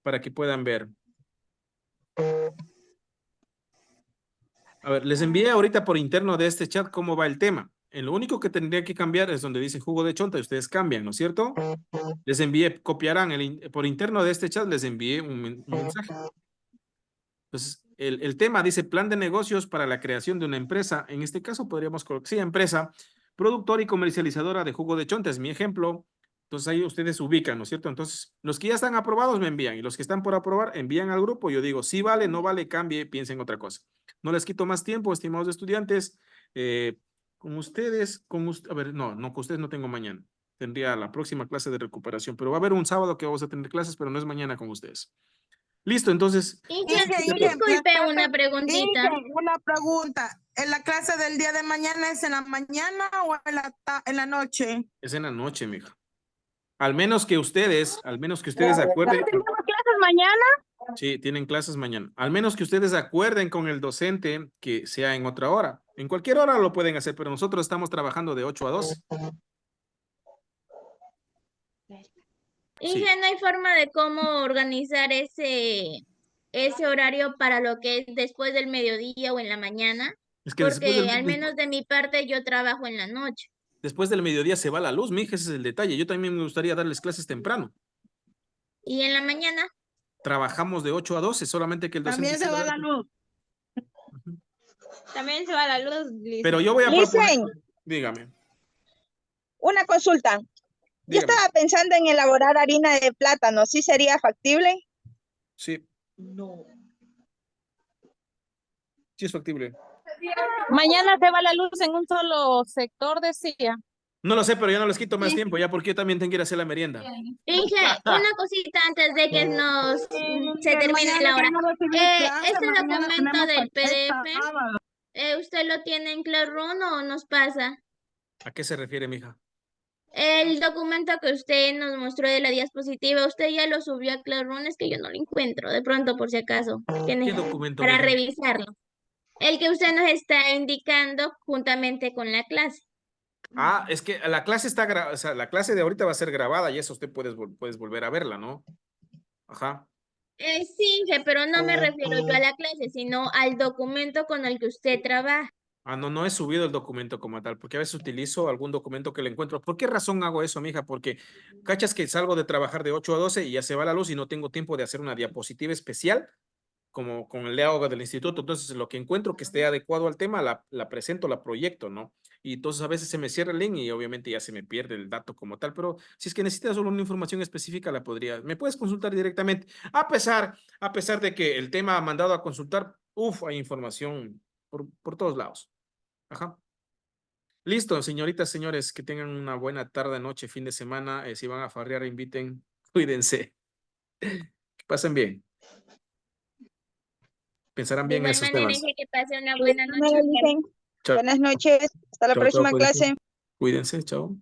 Para que puedan ver. A ver, les envié ahorita por interno de este chat cómo va el tema. Lo único que tendría que cambiar es donde dice jugo de chonta y ustedes cambian, ¿no es cierto? Les envié, copiarán por interno de este chat, les envié un mensaje. Entonces, el tema dice plan de negocios para la creación de una empresa. En este caso podríamos colocar, sí, empresa, productora y comercializadora de jugo de chonta, es mi ejemplo. Entonces ahí ustedes ubican, ¿no es cierto? Entonces, los que ya están aprobados me envían y los que están por aprobar envían al grupo. Yo digo, sí vale, no vale, cambie, piensen otra cosa. No les quito más tiempo, estimados estudiantes. A ver, no, con ustedes no tengo mañana. Tendría la próxima clase de recuperación, pero va a haber un sábado que vamos a tener clases, pero no es mañana con ustedes. Listo, entonces. Inge, disculpe, una preguntita. Inge, una pregunta. ¿En la clase del día de mañana es en la mañana o en la noche? Es en la noche, mija. Al menos que ustedes acuerden. ¿Tenemos clases mañana? Sí, tienen clases mañana. Al menos que ustedes acuerden con el docente que sea en otra hora. En cualquier hora lo pueden hacer, pero nosotros estamos trabajando de 8 a 12. Inge, ¿no hay forma de cómo organizar ese horario para lo que es después del mediodía o en la mañana? Es que Porque al menos de mi parte yo trabajo en la noche. después del mediodía se va la luz, mija, ese es el detalle. Yo también me gustaría darles clases temprano. ¿Y en la mañana? Trabajamos de 8 a 12, solamente que el docente... También se va la luz. También se va la luz, Liz. Pero yo voy a proponer... Listen, Dígame. una consulta. Yo Dígame. estaba pensando en elaborar harina de plátano. ¿Sí sería factible? Sí. Sí es factible. Mañana se va la luz en un solo sector, decía. No lo sé, pero ya no les quito más tiempo, ya porque yo también tengo que ir a hacer la merienda. Inge, una cosita antes de que se termine la hora. Este documento del PDF, ¿usted lo tiene en Classroom o nos pasa? ¿A qué se refiere, mija? El documento que usted nos mostró de la diapositiva, usted ya lo subió a Classroom, es que yo no lo encuentro, de pronto por si acaso, ¿Qué documento, para mija? revisarlo. El que usted nos está indicando juntamente con la clase. Ah, es que la clase está grabada, o sea, la clase de ahorita va a ser grabada y eso usted puedes volver a verla, ¿no? Ajá. Sí, Inge, pero no me refiero yo a la clase, sino al documento con el que usted trabaja. Ah, no he subido el documento como tal, porque a veces utilizo algún documento que le encuentro. ¿Por qué razón hago eso, mija? Porque cachas que salgo de trabajar de 8 a 12 y ya se va la luz y no tengo tiempo de hacer una diapositiva especial como con el layout del instituto. Entonces, lo que encuentro que esté adecuado al tema, la presento, la proyecto, ¿no? Y entonces a veces se me cierra el link y obviamente ya se me pierde el dato como tal, pero si es que necesitas solo una información específica, me puedes consultar directamente, a pesar de que el tema mandado a consultar, hay información por todos lados. Ajá. Listo, señoritas, señores, que tengan una buena tarde, noche, fin de semana. Si van a farrear, inviten, cuídense. Que pasen bien. Pensarán De bien en igual esos manera, temas. Inge, que pase una buena noche. Buenas noches. Hasta la Chao, próxima cuídense. clase. Cuídense, chao.